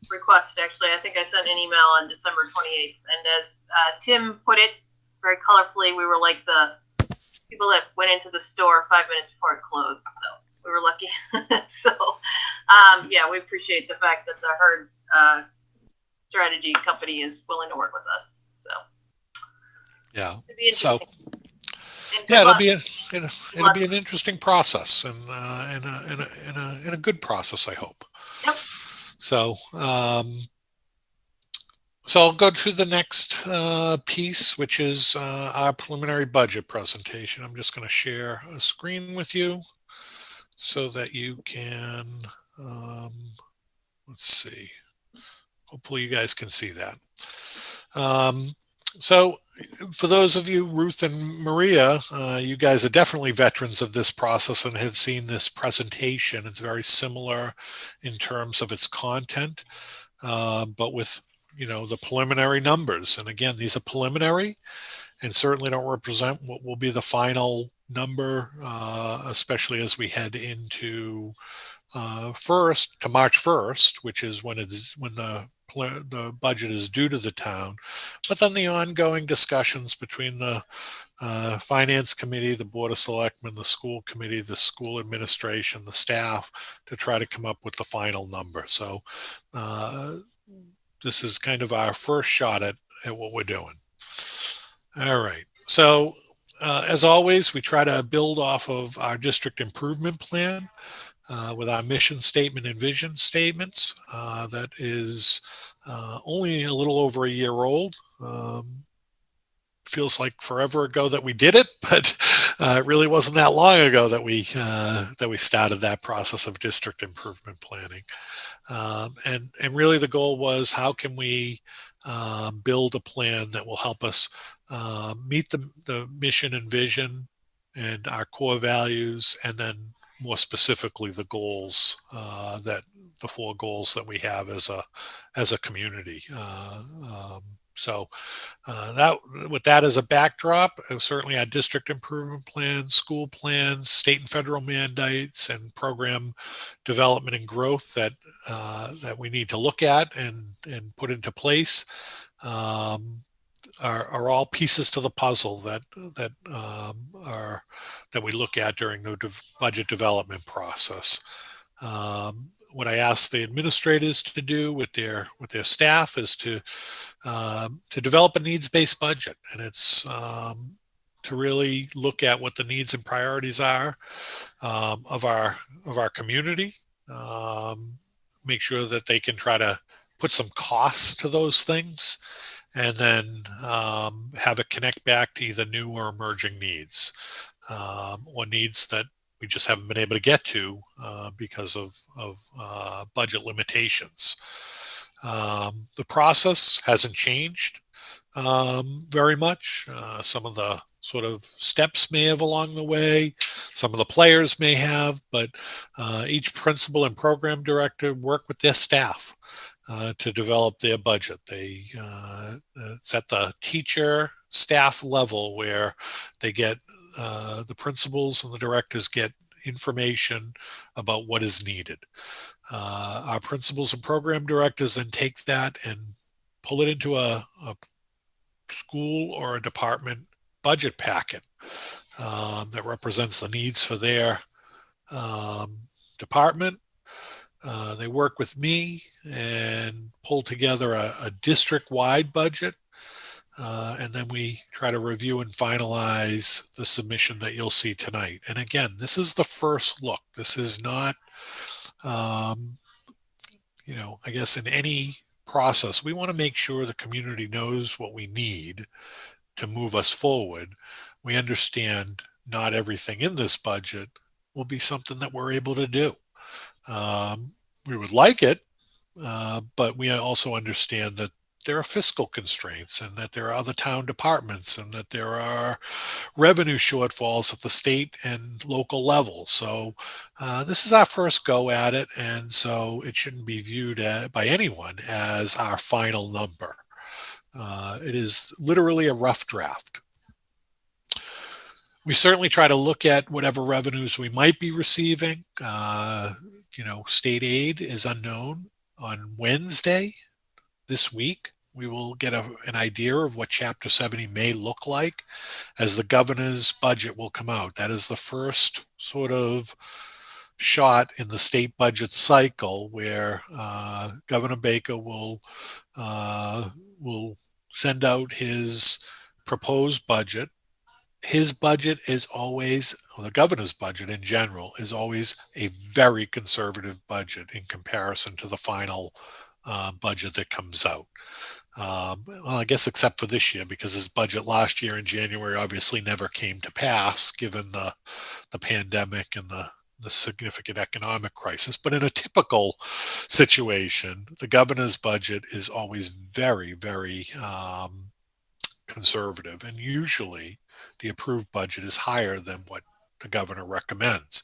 request, actually. I think I sent an email on December 28th. And as Tim put it very colorfully, we were like the people that went into the store 5 minutes before it closed. So we were lucky. Yeah, we appreciate the fact that the herd strategy company is willing to work with us. So yeah. So yeah, it'll be an interesting process and a good process, I hope. Yep. So I'll go to the next piece, which is our preliminary budget presentation. I'm just going to share a screen with you so that you can, let's see, hopefully you guys can see that. So for those of you, Ruth and Maria, you guys are definitely veterans of this process and have seen this presentation. It's very similar in terms of its content, but with, the preliminary numbers. And again, these are preliminary and certainly don't represent what will be the final number, especially as we head into March 1st, which is when the budget is due to the town, but then the ongoing discussions between the finance committee, the board of selectmen, the school committee, the school administration, the staff, to try to come up with the final number. So this is kind of our first shot at what we're doing. All right. So as always, we try to build off of our district improvement plan with our mission statement and vision statements. That is only a little over a year old. Feels like forever ago that we did it, but it really wasn't that long ago that we started that process of district improvement planning. And really the goal was, how can we build a plan that will help us meet the mission and vision and our core values, and then more specifically the goals, the 4 goals that we have as a community. So with that as a backdrop, certainly our district improvement plans, school plans, state and federal mandates, and program development and growth that we need to look at and put into place are all pieces to the puzzle that we look at during the budget development process. What I ask the administrators to do with their staff is to develop a needs-based budget, and it's to really look at what the needs and priorities are of our community. Make sure that they can try to put some costs to those things, and then have it connect back to either new or emerging needs, or needs that we just haven't been able to get to because of budget limitations. The process hasn't changed very much. Some of the sort of steps may have along the way, some of the players may have, but each principal and program director work with their staff to develop their budget. It's at the teacher staff level where they get the principals and the directors get information about what is needed. Our principals and program directors then take that and pull it into a school or a department budget packet that represents the needs for their department. They work with me and pull together a district-wide budget. And then we try to review and finalize the submission that you'll see tonight. And again, this is the first look. This is not, I guess in any process, we want to make sure the community knows what we need to move us forward. We understand not everything in this budget will be something that we're able to do. We would like it, but we also understand that there are fiscal constraints and that there are other town departments and that there are revenue shortfalls at the state and local level. So this is our first go at it, and so it shouldn't be viewed by anyone as our final number. It is literally a rough draft. We certainly try to look at whatever revenues we might be receiving. State aid is unknown. On Wednesday this week, we will get an idea of what Chapter 70 may look like as the governor's budget will come out. That is the first sort of shot in the state budget cycle where Governor Baker will send out his proposed budget. His budget is always, or the governor's budget in general, is always a very conservative budget in comparison to the final budget that comes out. Well, I guess except for this year, because his budget last year in January obviously never came to pass given the pandemic and the significant economic crisis. But in a typical situation, the governor's budget is always very, very conservative, and usually the approved budget is higher than what the governor recommends.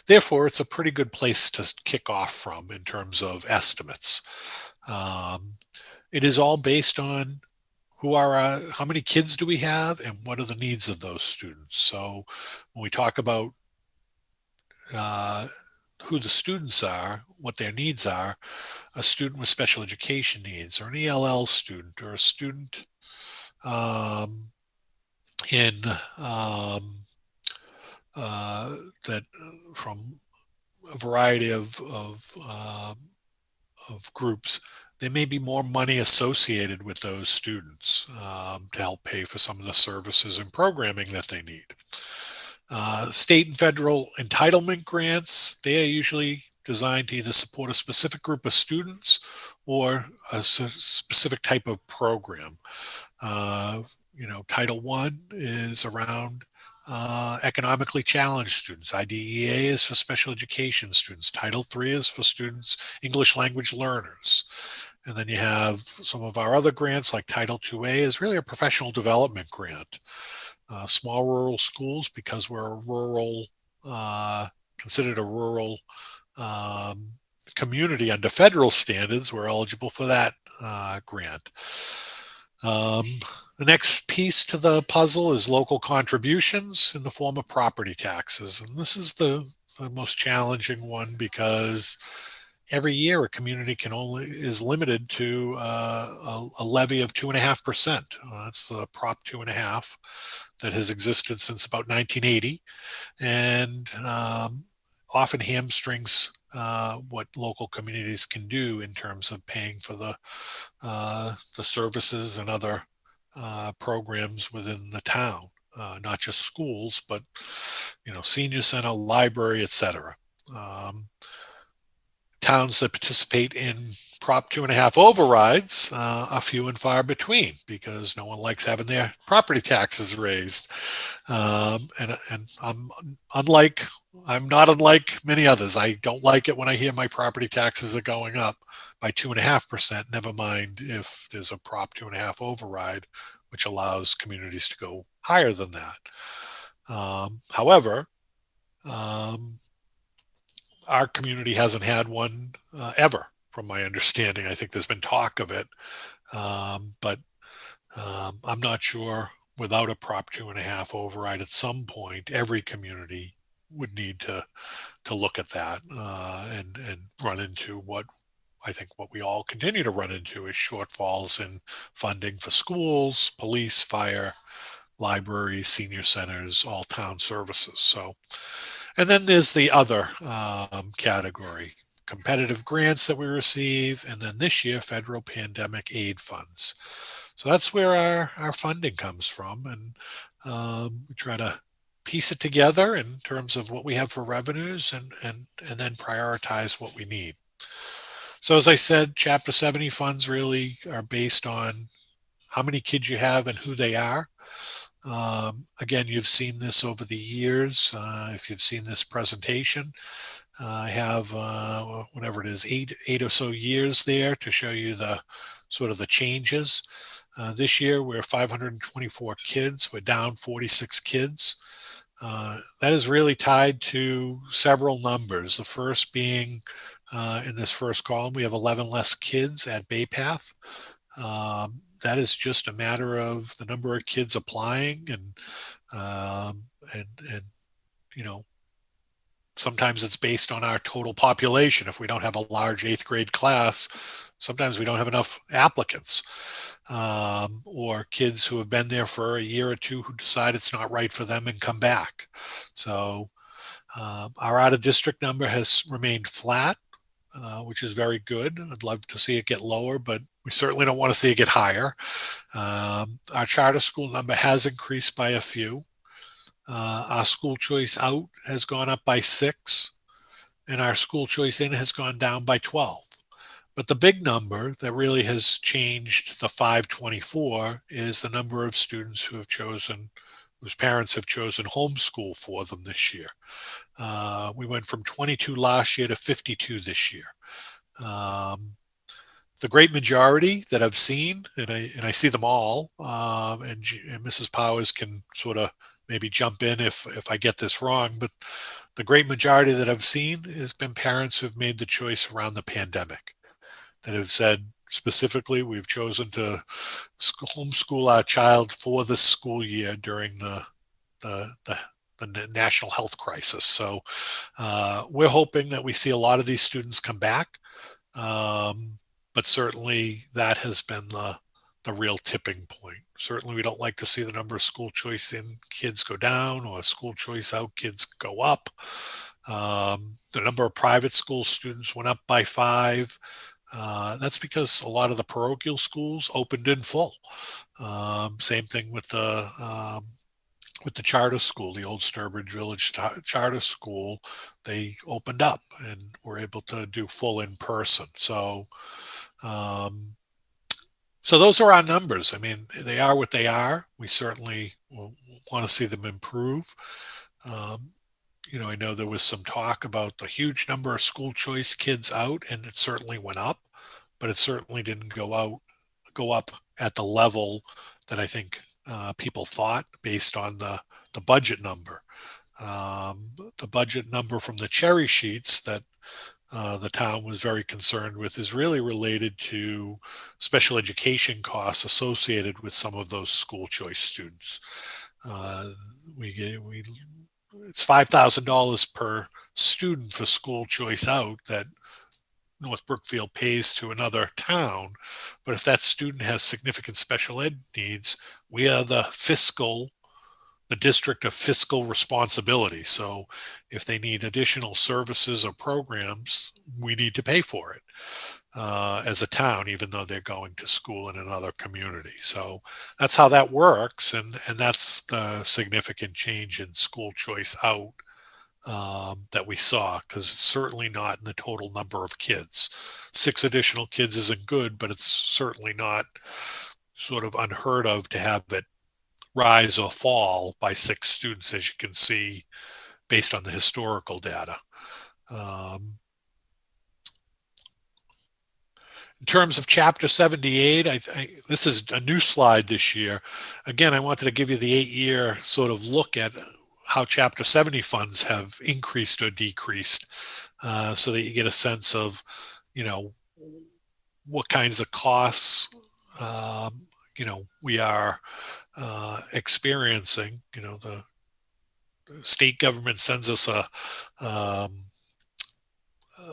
Therefore, it's a pretty good place to kick off from in terms of estimates. It is all based on how many kids do we have and what are the needs of those students. So when we talk about who the students are, what their needs are, a student with special education needs or an ELL student or a student that from a variety of groups, there may be more money associated with those students to help pay for some of the services and programming that they need. State and federal entitlement grants, they are usually designed to either support a specific group of students or a specific type of program. Title I is around economically challenged students. IDEA is for special education students. Title III is for students, English language learners. And then you have some of our other grants like Title IIA is really a professional development grant. Small rural schools, because we're considered a rural community under federal standards, we're eligible for that grant. The next piece to the puzzle is local contributions in the form of property taxes. And this is the most challenging one because every year a community is limited to a levy of 2.5%. That's the Prop 2.5 that has existed since about 1980 and often hamstrings what local communities can do in terms of paying for the services and other programs within the town, not just schools, but senior center, library, etc. Towns that participate in Prop 2.5 overrides are few and far between because no one likes having their property taxes raised. And I'm not unlike many others. I don't like it when I hear my property taxes are going up by 2.5%, never mind if there's a Prop 2.5 override, which allows communities to go higher than that. However, our community hasn't had one ever, from my understanding. I think there's been talk of it, but I'm not sure without a Prop 2.5 override at some point, every community would need to look at that and run into what I think what we all continue to run into is shortfalls in funding for schools, police, fire, libraries, senior centers, all town services. So, and then there's the other category, competitive grants that we receive, and then this year, federal pandemic aid funds. So that's where our funding comes from. And we try to piece it together in terms of what we have for revenues and then prioritize what we need. So as I said, Chapter 70 funds really are based on how many kids you have and who they are. Again, you've seen this over the years. If you've seen this presentation, I have whatever it is, eight or so years there to show you the sort of the changes. This year we're 524 kids. We're down 46 kids. That is really tied to several numbers. The first being in this first column, we have 11 less kids at Bay Path. That is just a matter of the number of kids applying and you know, sometimes it's based on our total population. If we don't have a large 8th grade class, sometimes we don't have enough applicants, or kids who have been there for a year or two who decide it's not right for them and come back. So our out of district number has remained flat, which is very good. I'd love to see it get lower, but we certainly don't want to see it get higher. Our charter school number has increased by a few. Our school choice out has gone up by 6, and our school choice in has gone down by 12. But the big number that really has changed the 524 is the number of students who have chosen, whose parents have chosen homeschool for them this year. We went from 22 last year to 52 this year. The great majority that I've seen, and I see them all, and Mrs. Powers can sort of maybe jump in if I get this wrong, but the great majority that I've seen has been parents who've made the choice around the pandemic, that have said specifically, we've chosen to homeschool our child for this school year during the national health crisis. So we're hoping that we see a lot of these students come back, but certainly that has been the real tipping point. Certainly we don't like to see the number of school choice in kids go down or school choice out kids go up. The number of private school students went up by 5. That's because a lot of the parochial schools opened in full. Same thing with the charter school, the old Sturbridge Village Charter School. They opened up and were able to do full in person. So those are our numbers. I mean, they are what they are. We certainly want to see them improve. I know there was some talk about the huge number of school choice kids out, and it certainly went up, but it certainly didn't go up at the level that I think people thought based on the budget number. The budget number from the cherry sheets that the town was very concerned with is really related to special education costs associated with some of those school choice students. It's $5,000 per student for school choice out that North Brookfield pays to another town. But if that student has significant special ed needs, we are the district of fiscal responsibility. So if they need additional services or programs, we need to pay for it as a town, even though they're going to school in another community. So that's how that works. And that's the significant change in school choice out that we saw, because it's certainly not in the total number of kids. 6 additional kids isn't good, but it's certainly not sort of unheard of to have it rise or fall by 6 students, as you can see, based on the historical data. In terms of Chapter 78, this is a new slide this year. Again, I wanted to give you the 8-year sort of look at how Chapter 70 funds have increased or decreased, so that you get a sense of, what kinds of costs, we are experiencing. The state government sends us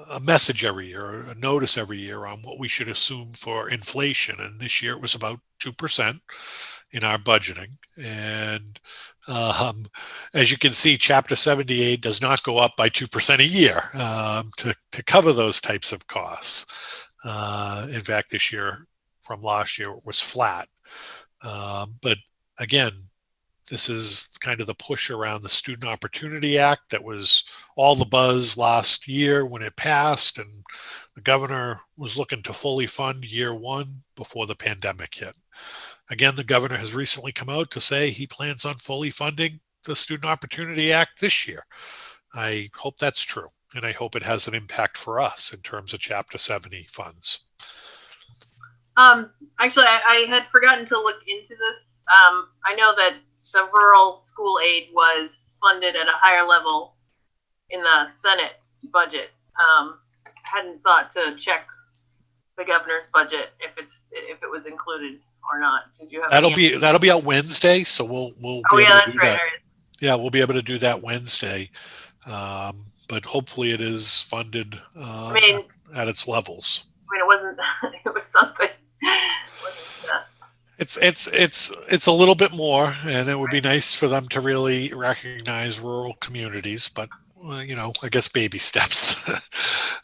a message every year, a notice every year on what we should assume for inflation. And this year it was about 2% in our budgeting. And as you can see, Chapter 78 does not go up by 2% a year to cover those types of costs. In fact, this year from last year it was flat. But again, this is kind of the push around the Student Opportunity Act that was all the buzz last year when it passed, and the governor was looking to fully fund year one before the pandemic hit. Again, the governor has recently come out to say he plans on fully funding the Student Opportunity Act this year. I hope that's true, and I hope it has an impact for us in terms of Chapter 70 funds. Actually, I had forgotten to look into this. I know that the rural school aid was funded at a higher level in the Senate budget. Hadn't thought to check the governor's budget if it was included or not. Did you have that'll be out Wednesday, so we'll oh be yeah, able to that's do right. that. Yeah, we'll be able to do that Wednesday, but hopefully it is funded at its levels. I mean, it wasn't. It was something. It's a little bit more, and it would be nice for them to really recognize rural communities, but I guess baby steps.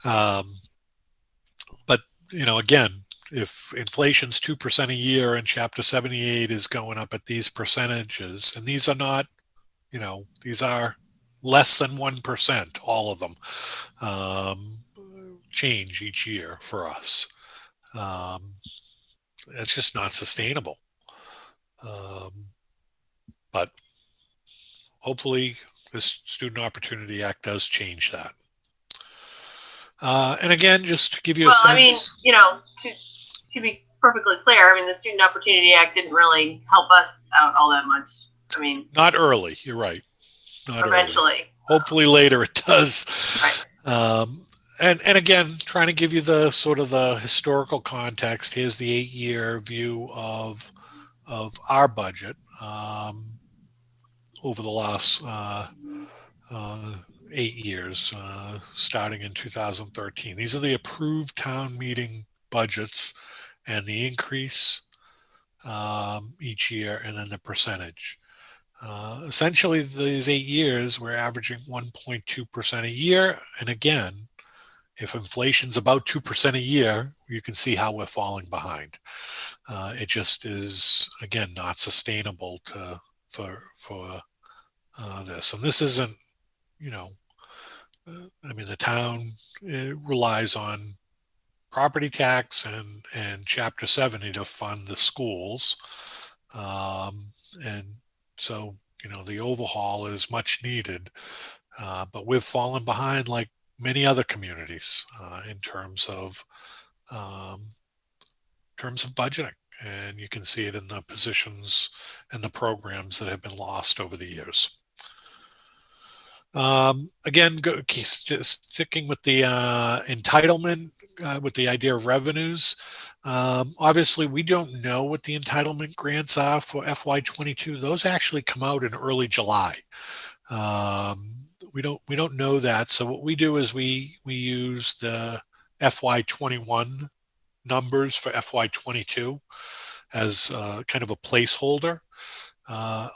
But again, if inflation's 2% a year and Chapter 78 is going up at these percentages, and these are not, these are less than 1%, all of them change each year for us. It's just not sustainable. But hopefully this Student Opportunity Act does change that. And again, just to give you a sense. I mean, to be perfectly clear, the Student Opportunity Act didn't really help us out all that much. Not early. You're right. Not eventually. Early. Hopefully later it does. Right. And again, trying to give you the sort of the historical context. Here's the 8-year view of our budget over the last 8 years, starting in 2013. These are the approved town meeting budgets and the increase each year, and then the percentage. Essentially, these 8 years, we're averaging 1.2% a year. And again, if inflation's about 2% a year, you can see how we're falling behind. It just is, again, not sustainable for this. And this isn't, the town relies on property tax and Chapter 70 to fund the schools. And so, the overhaul is much needed. But we've fallen behind like many other communities in terms of budgeting, and you can see it in the positions and the programs that have been lost over the years. Again, just sticking with the entitlement, with the idea of revenues. Obviously, we don't know what the entitlement grants are for FY22. Those actually come out in early July. We don't know that. So what we do is we use the FY21 numbers for FY22 as kind of a placeholder.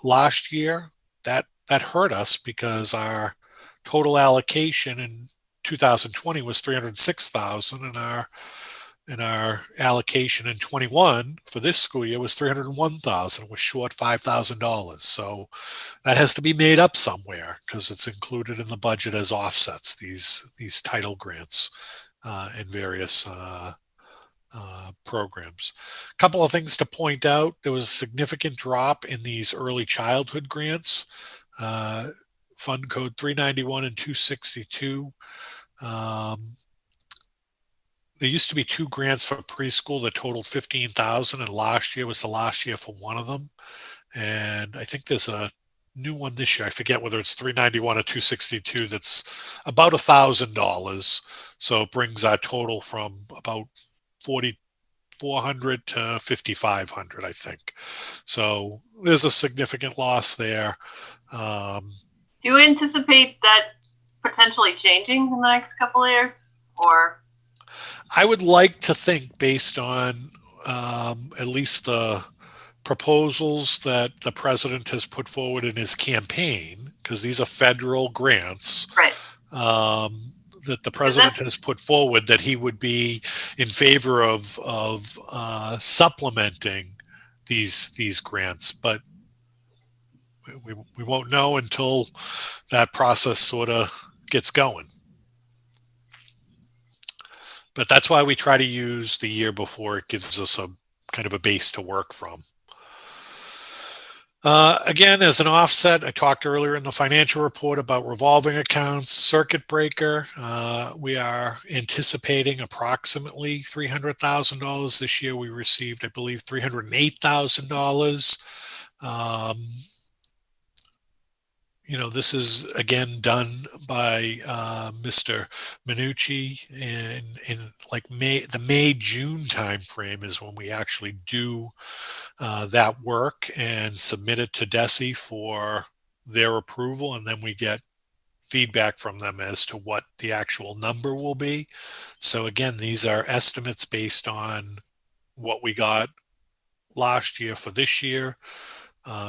Last year, that hurt us because our total allocation in 2020 was $306,000, and our allocation in 21 for this school year was $301,000. We're short $5,000. So that has to be made up somewhere because it's included in the budget as offsets, these title grants in various programs. A couple of things to point out. There was a significant drop in these early childhood grants. Fund code 391 and 262. There used to be 2 grants for preschool that totaled $15,000, and last year was the last year for one of them. And I think there's a new one this year. I forget whether it's 391 or 262. That's about $1,000. So it brings our total from about 4,400 to 5,500, I think. So there's a significant loss there. Do you anticipate that potentially changing in the next couple of years? or? I would like to think, based on at least the proposals that the president has put forward in his campaign, because these are federal grants, Right. that the president has put forward, that he would be in favor of supplementing these grants, but we won't know until that process sort of gets going. But that's why we try to use the year before. It gives us a kind of a base to work from. Again, as an offset, I talked earlier in the financial report about revolving accounts, circuit breaker. We are anticipating approximately $300,000 this year. We received, I believe, $308,000. This is again done by Mr. Minucci in like the May-June timeframe is when we actually do that work and submit it to DESE for their approval, and then we get feedback from them as to what the actual number will be. So again, these are estimates based on what we got last year for this year.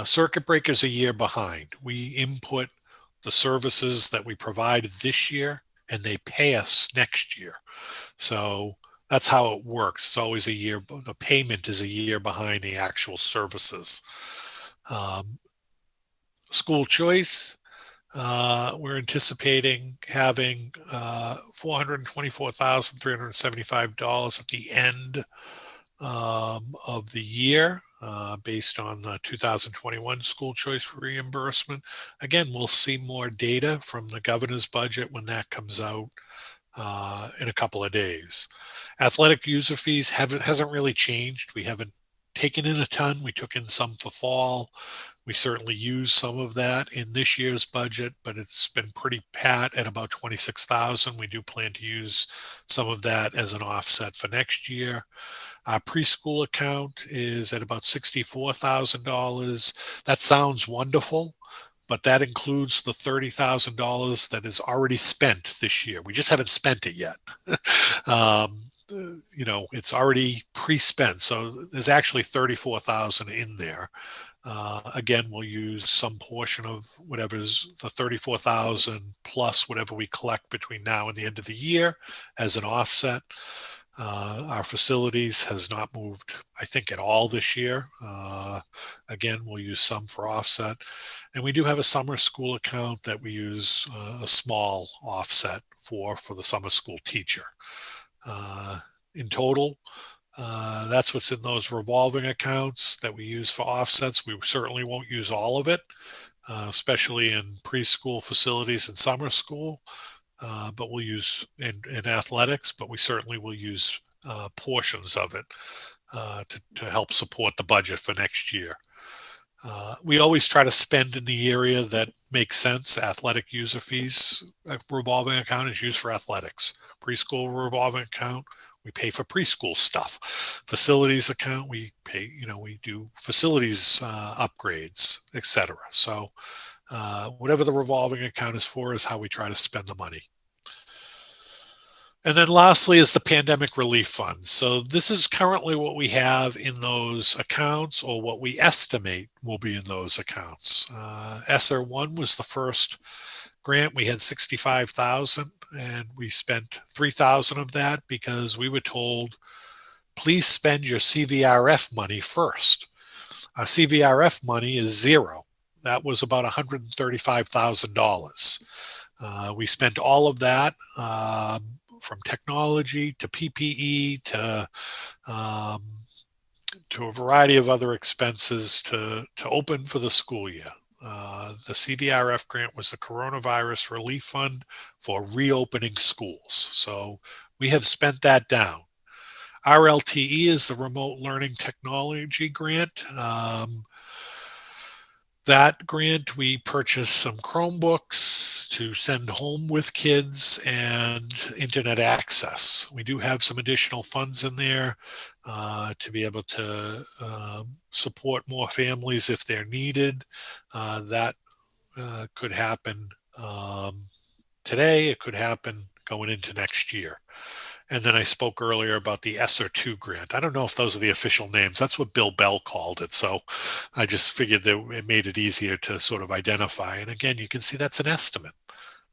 Circuit breaker's a year behind. We input the services that we provided this year, and they pay us next year. So that's how it works. It's always a year. The payment is a year behind the actual services. School choice, we're anticipating having $424,375 at the end of the year. Based on the 2021 school choice reimbursement. Again, we'll see more data from the governor's budget when that comes out in a couple of days. Athletic user fees hasn't really changed. We haven't taken in a ton. We took in some for fall. We certainly used some of that in this year's budget, but it's been pretty pat at about $26,000. We do plan to use some of that as an offset for next year. Our preschool account is at about $64,000. That sounds wonderful, but that includes the $30,000 that is already spent this year. We just haven't spent it yet. It's already pre-spent. So there's actually $34,000 in there. Again, we'll use some portion of whatever's the $34,000 plus whatever we collect between now and the end of the year as an offset. Our facilities has not moved, I think, at all this year. Again, we'll use some for offset. And we do have a summer school account that we use a small offset for the summer school teacher. In total, that's what's in those revolving accounts that we use for offsets. We certainly won't use all of it, especially in preschool facilities and summer school. But we'll use in athletics, but we certainly will use portions of it to help support the budget for next year. We always try to spend in the area that makes sense. Athletic user fees revolving account is used for athletics. Preschool revolving account, we pay for preschool stuff. Facilities account, we pay, we do facilities upgrades, etc. So whatever the revolving account is for is how we try to spend the money. And then lastly is the pandemic relief fund. So this is currently what we have in those accounts, or what we estimate will be in those accounts. ESSER 1 was the first grant. We had 65,000 and we spent 3,000 of that because we were told, please spend your CVRF money first. Our CVRF money is zero. That was about $135,000. We spent all of that from technology to PPE to a variety of other expenses to open for the school year. The CVRF grant was the Coronavirus Relief Fund for reopening schools. So we have spent that down. RLTE is the Remote Learning Technology Grant. That grant, we purchased some Chromebooks to send home with kids and internet access. We do have some additional funds in there to be able to support more families if they're needed. That could happen today. It could happen going into next year. And then I spoke earlier about the Sr2 Grant. I don't know if those are the official names. That's what Bill Bell called it. So I just figured that it made it easier to sort of identify. And again, you can see that's an estimate.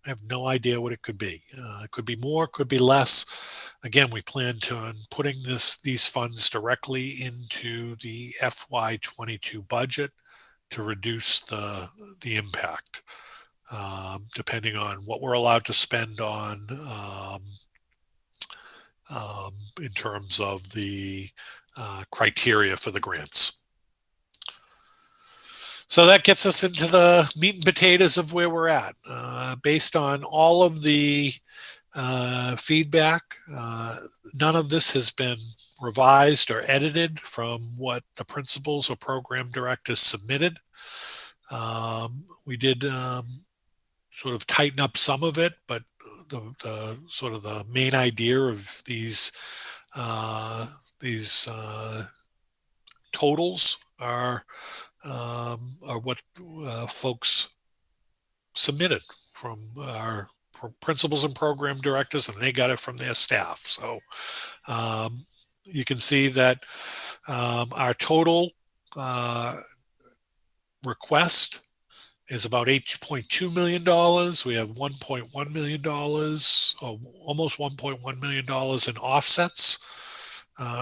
I have no idea what it could be. It could be more, could be less. Again, we plan on putting these funds directly into the FY22 budget to reduce the impact, depending on what we're allowed to spend on in terms of the criteria for the grants. So that gets us into the meat and potatoes of where we're at. Based on all of the feedback, none of this has been revised or edited from what the principals or program directors submitted. We did sort of tighten up some of it, but the sort of the main idea of these totals are what folks submitted from our principals and program directors, and they got it from their staff. So you can see that our total request is about $8.2 million. We have $1.1 million, or almost $1.1 million in offsets,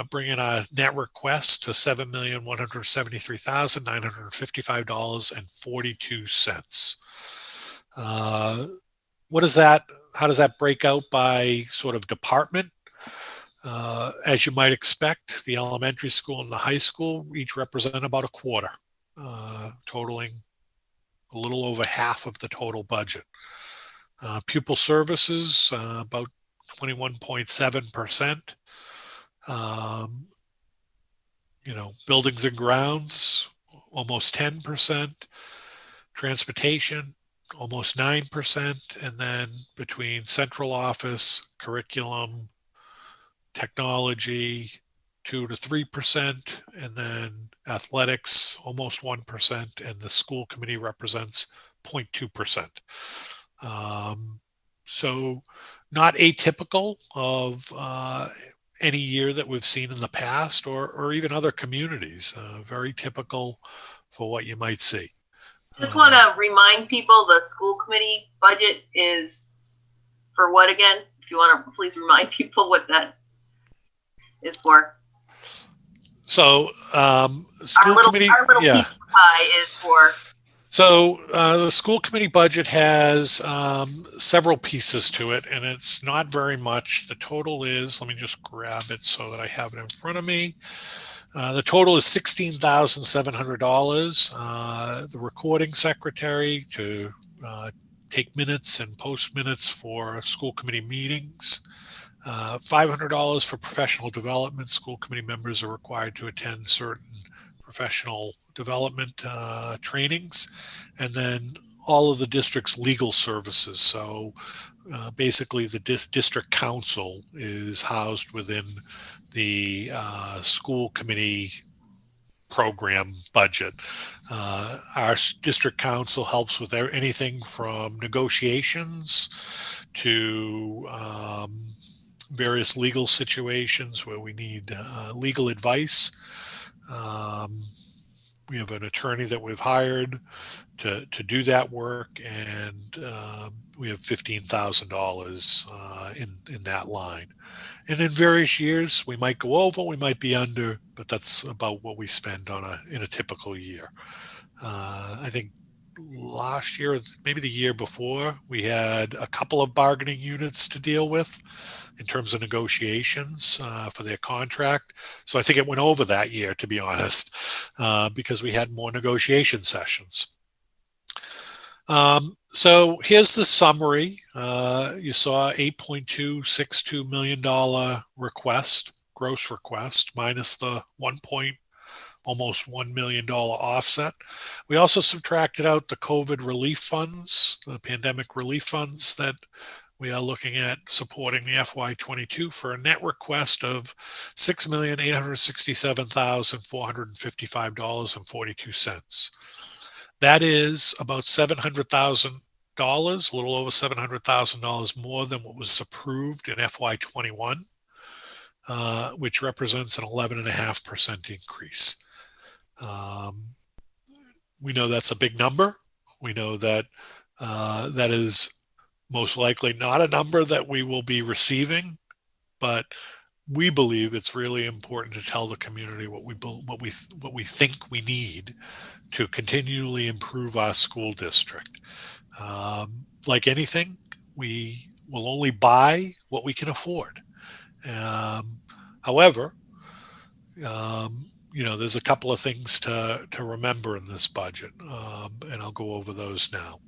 bringing our net request to $7,173,955.42. What is that? How does that break out by sort of department? As you might expect, the elementary school and the high school each represent about a quarter, totaling a little over half of the total budget. Pupil services, about 21.7%. Buildings and grounds, almost 10%. Transportation, almost 9%. And then between central office, curriculum, technology, 2 to 3%, and then athletics, almost 1%, and the school committee represents 0.2%. So not atypical of any year that we've seen in the past, or even other communities. Very typical for what you might see. Just want to remind people the school committee budget is for what again? If you want to please remind people what that is for. So school committee, our little piece of pie is for. So the school committee budget has several pieces to it, and it's not very much. The total is, let me just grab it so that I have it in front of me. The total is $16,700. The recording secretary to take minutes and post minutes for school committee meetings. $500 for professional development. School committee members are required to attend certain professional development trainings, and then all of the district's legal services. So basically the district council is housed within the school committee program budget. Our district council helps with anything from negotiations to various legal situations where we need legal advice. We have an attorney that we've hired to do that work, and we have $15,000 in that line. And in various years, we might go over, we might be under, but that's about what we spend in a typical year. I think last year, maybe the year before, we had a couple of bargaining units to deal with in terms of negotiations for their contract. So I think it went over that year, to be honest, because we had more negotiation sessions. So here's the summary. You saw $8.262 million request, gross request, minus the almost $1 million offset. We also subtracted out the COVID relief funds, the pandemic relief funds that we are looking at supporting the FY22 for a net request of $6,867,455.42. That is about $700,000 a little over $700,000 more than what was approved in FY21, which represents an 11.5% increase. We know that's a big number. We know that that is most likely not a number that we will be receiving, but we believe it's really important to tell the community what we think we need to continually improve our school district. Like anything, we will only buy what we can afford. However, there's a couple of things to remember in this budget, and I'll go over those now.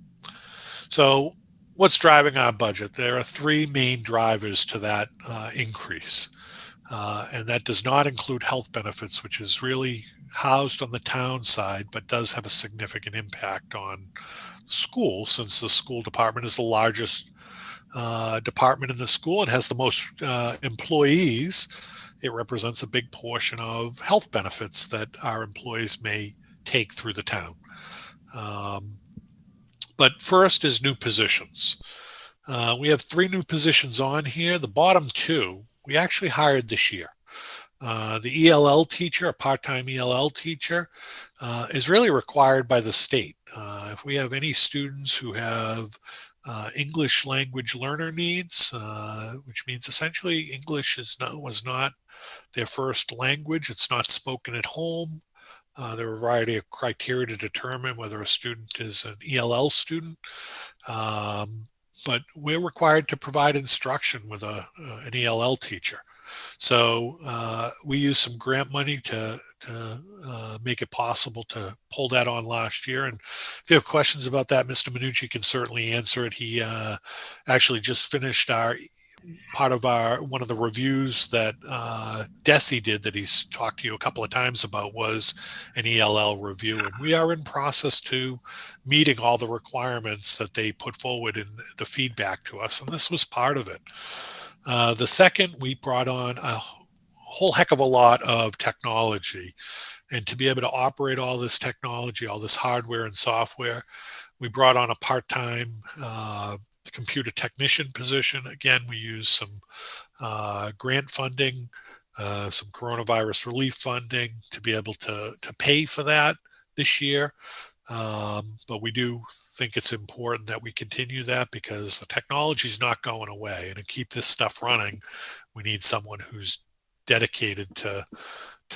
So what's driving our budget? There are three main drivers to that increase. And that does not include health benefits, which is really housed on the town side, but does have a significant impact on school, since the school department is the largest department in the school and has the most employees. It represents a big portion of health benefits that our employees may take through the town. But first is new positions. We have 3 new positions on here. The bottom 2, we actually hired this year. The ELL teacher, a part-time ELL teacher, is really required by the state. If we have any students who have English language learner needs, which means essentially English was not their first language, it's not spoken at home. There are a variety of criteria to determine whether a student is an ELL student. But we're required to provide instruction with an ELL teacher. So we used some grant money to make it possible to pull that on last year. And if you have questions about that, Mr. Minucci can certainly answer it. He actually just finished one of the reviews that Desi did that he's talked to you a couple of times about was an ELL review. And we are in process to meeting all the requirements that they put forward in the feedback to us. And this was part of it. The second, we brought on a whole heck of a lot of technology. And to be able to operate all this technology, all this hardware and software, we brought on a part-time computer technician position. Again, we used some grant funding, some coronavirus relief funding to be able to pay for that this year. But we do think it's important that we continue that because the technology is not going away. And to keep this stuff running, we need someone who's dedicated to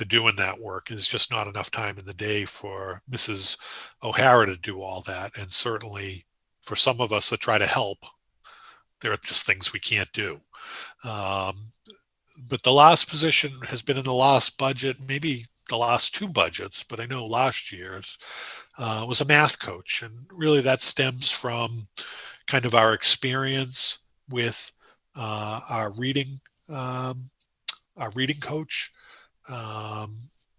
doing that work. There's just not enough time in the day for Mrs. O'Hara to do all that. And certainly for some of us that try to help, there are just things we can't do. But the last position has been in the last budget, maybe the last 2 budgets, but I know last year's was a math coach. And really that stems from kind of our experience with our reading coach.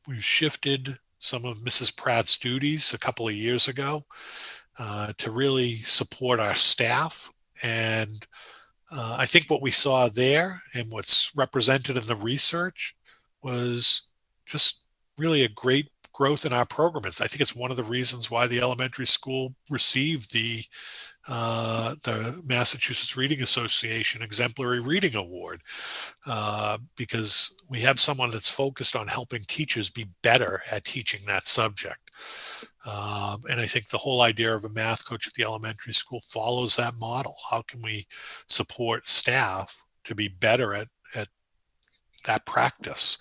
We shifted some of Mrs. Pratt's duties a couple of years ago to really support our staff. And I think what we saw there and what's represented in the research was just really a great growth in our programs. I think it's one of the reasons why the elementary school received the Massachusetts Reading Association Exemplary Reading Award, because we have someone that's focused on helping teachers be better at teaching that subject. And I think the whole idea of a math coach at the elementary school follows that model. How can we support staff to be better at that practice?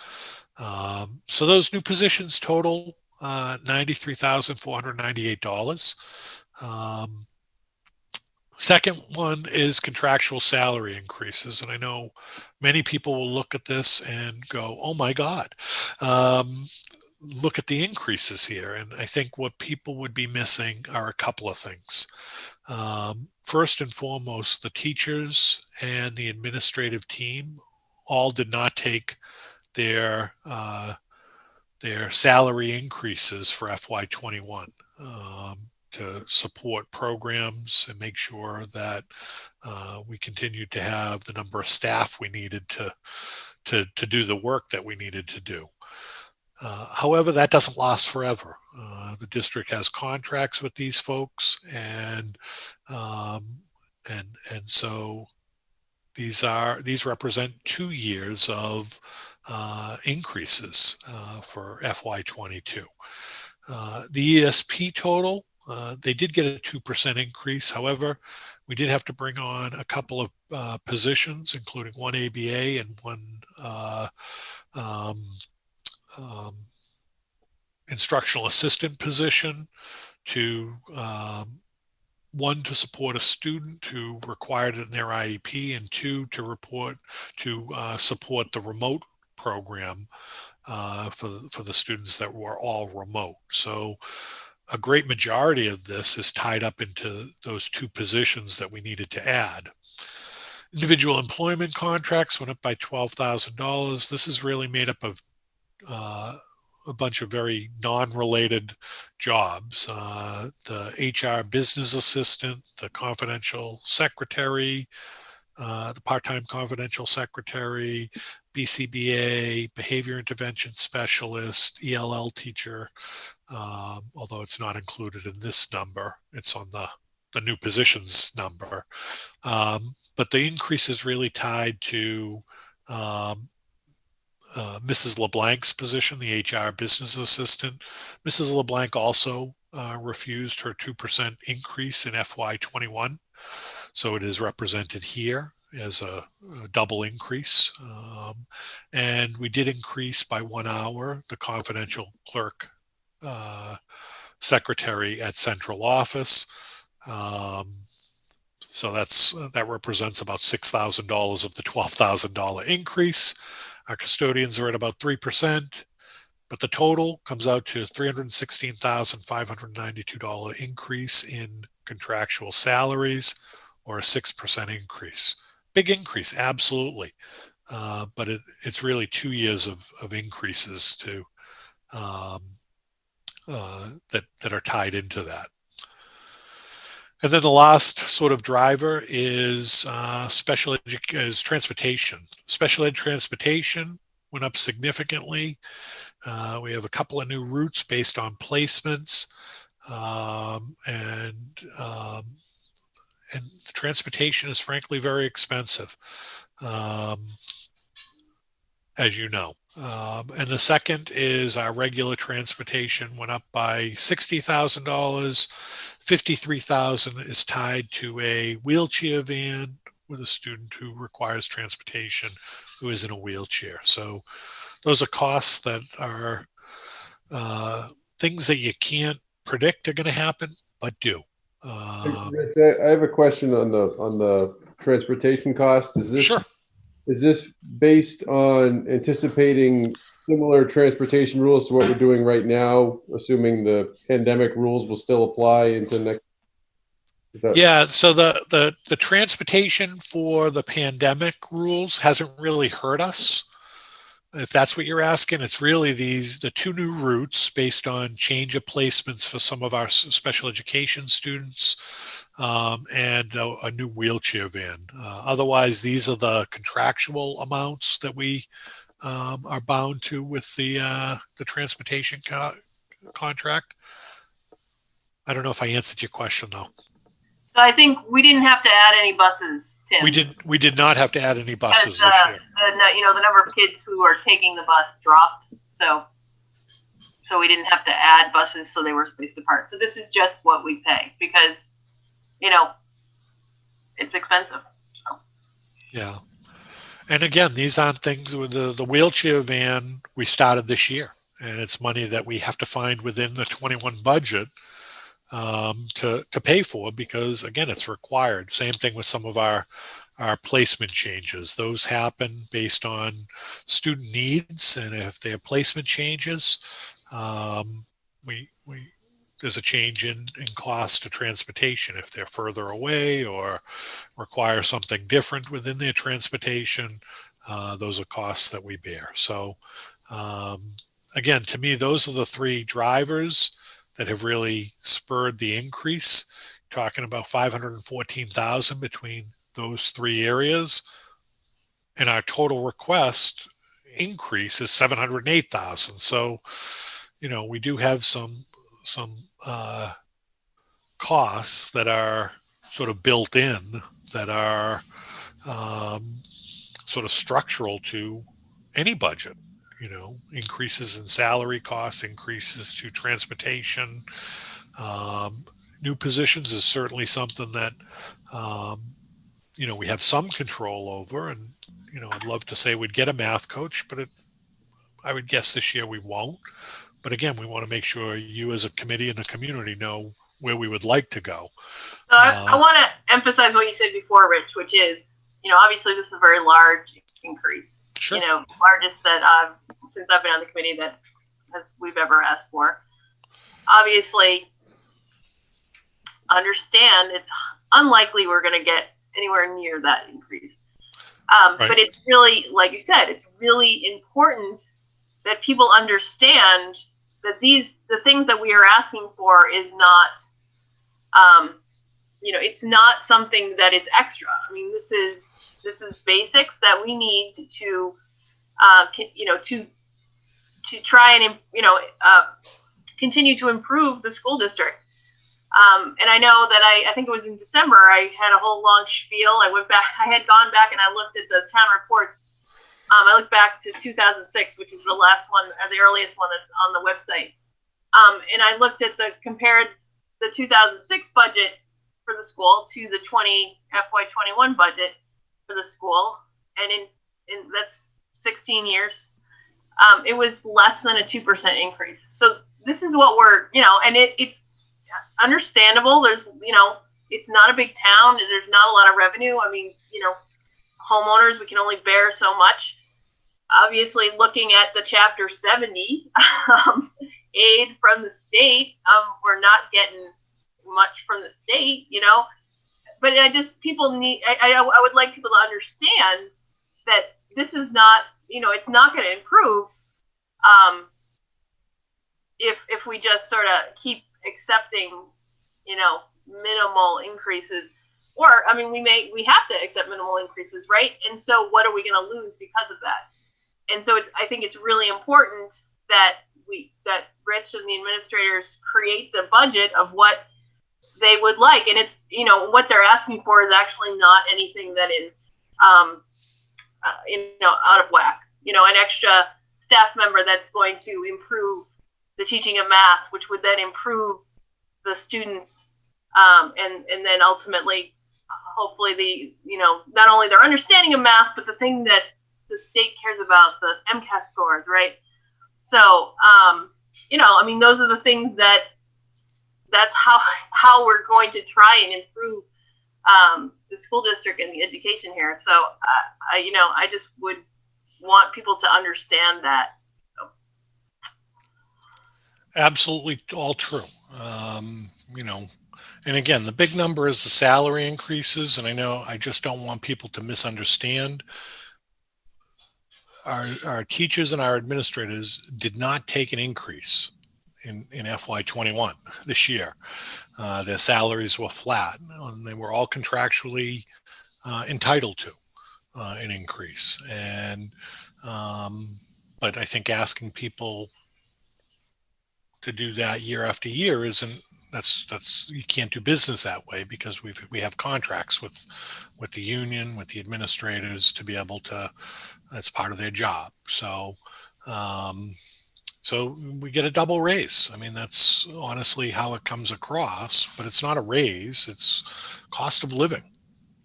So those new positions total $93,498. Second one is contractual salary increases. And I know many people will look at this and go, oh my God, look at the increases here. And I think what people would be missing are a couple of things. First and foremost, the teachers and the administrative team all did not take their salary increases for FY21 to support programs and make sure that we continued to have the number of staff we needed to do the work that we needed to do. However, that doesn't last forever. The district has contracts with these folks, and so these represent 2 years of increases for FY22. The ESP total, they did get a 2% increase. However, we did have to bring on a couple of positions, including one ABA and one instructional assistant position to one, to support a student who required it in their IEP, and two, to support the remote program for the students that were all remote. So a great majority of this is tied up into those two positions that we needed to add. Individual employment contracts went up by $12,000. This is really made up of a bunch of very non-related jobs. The HR business assistant, the confidential secretary, the part-time confidential secretary, BCBA, behavior intervention specialist, Ell Teacher, although it's not included in this number. It's on the new positions number. But the increase is really tied to Mrs. LeBlanc's position, the HR business assistant. Mrs. LeBlanc also refused her 2% increase in FY21. So it is represented here as a double increase. And we did increase by 1 hour the confidential clerk secretary at central office. So that represents about $6,000 of the $12,000 increase. Our custodians are at about 3%, but the total comes out to $316,592 increase in contractual salaries, or a 6% increase. Big increase, absolutely. But it's really 2 years of increases that are tied into that. And then the last sort of driver is transportation. Special ed transportation went up significantly. We have a couple of new routes based on placements, and transportation is frankly very expensive, as you know. And the second is our regular transportation went up by $60,000. $53,000 is tied to a wheelchair van with a student who requires transportation who is in a wheelchair. So those are costs that are things that you can't predict are going to happen, but do. Rich, I have a question on the transportation costs. Sure. Is this based on anticipating similar transportation rules to what we're doing right now, assuming the pandemic rules will still apply into next? Yeah, so the transportation for the pandemic rules hasn't really hurt us. If that's what you're asking, it's really the two new routes based on change of placements for some of our special education students, and a new wheelchair van. Otherwise, these are the contractual amounts that we are bound to with the transportation contract. I don't know if I answered your question though. So I think we didn't have to add any buses, Tim. We did not have to add any buses this year. The number of kids who are taking the bus dropped, so we didn't have to add buses, so they were spaced apart. So this is just what we pay because, it's expensive. So. Yeah. And again, these aren't things with the wheelchair van we started this year, and it's money that we have to find within the 21 budget to pay for, because again, it's required. Same thing with some of our placement changes. Those happen based on student needs, and if they have placement changes, there's a change in cost to transportation if they're further away or require something different within their transportation. Those are costs that we bear. So again, to me, those are the three drivers that have really spurred the increase. Talking about $514,000 between those three areas, and our total request increase is 708,000. So, we do have some costs that are sort of built in that are sort of structural to any budget. Increases in salary costs, increases to transportation, new positions is certainly something that we have some control over. And I'd love to say we'd get a math coach, but I would guess this year we won't. But again, we want to make sure you as a committee and the community know where we would like to go. So I want to emphasize what you said before, Rich, which is, obviously this is a very large increase. Sure. Largest that since I've been on the committee that we've ever asked for. Obviously, understand it's unlikely we're going to get anywhere near that increase. Right. But it's really, like you said, it's really important that people understand that the things that we are asking for is not, it's not something that is extra. I mean, this is basics that we need to, to try and, continue to improve the school district. And I know that I think it was in December, I had a whole long spiel. I had gone back and I looked at the town reports. I looked back to 2006, which is the last one, the earliest one that's on the website. And I looked at compared the 2006 budget for the school to the FY21 budget for the school. And in that's 16 years. It was less than a 2% increase. So this is what we're, and it's understandable. There's, it's not a big town and there's not a lot of revenue. I mean, homeowners, we can only bear so much. Obviously, looking at the Chapter 70 aid from the state, we're not getting much from the state, But people need. I would like people to understand that this is not, it's not going to improve if we just sort of keep accepting, minimal increases. Or, I mean, we have to accept minimal increases, right? And so what are we going to lose because of that? And so I think it's really important that Rich and the administrators create the budget of what they would like. And it's, what they're asking for is actually not anything that is, out of whack. An extra staff member that's going to improve the teaching of math, which would then improve the students, and then ultimately, hopefully not only their understanding of math, but the thing that the state cares about, the MCAS scores, right? So, I mean, those are the things that's how we're going to try and improve the school district and the education here. So, I just would want people to understand that. Absolutely all true. And again, the big number is the salary increases. And I know I just don't want people to misunderstand. Our teachers and our administrators did not take an increase in FY21 this year. Their salaries were flat, and they were all contractually entitled to an increase. And but I think asking people to do that year after year isn't. That's you can't do business that way, because we have contracts with the union, with the administrators, to be able to. That's part of their job. So so we get a double raise. I mean, that's honestly how it comes across. But it's not a raise; it's cost of living.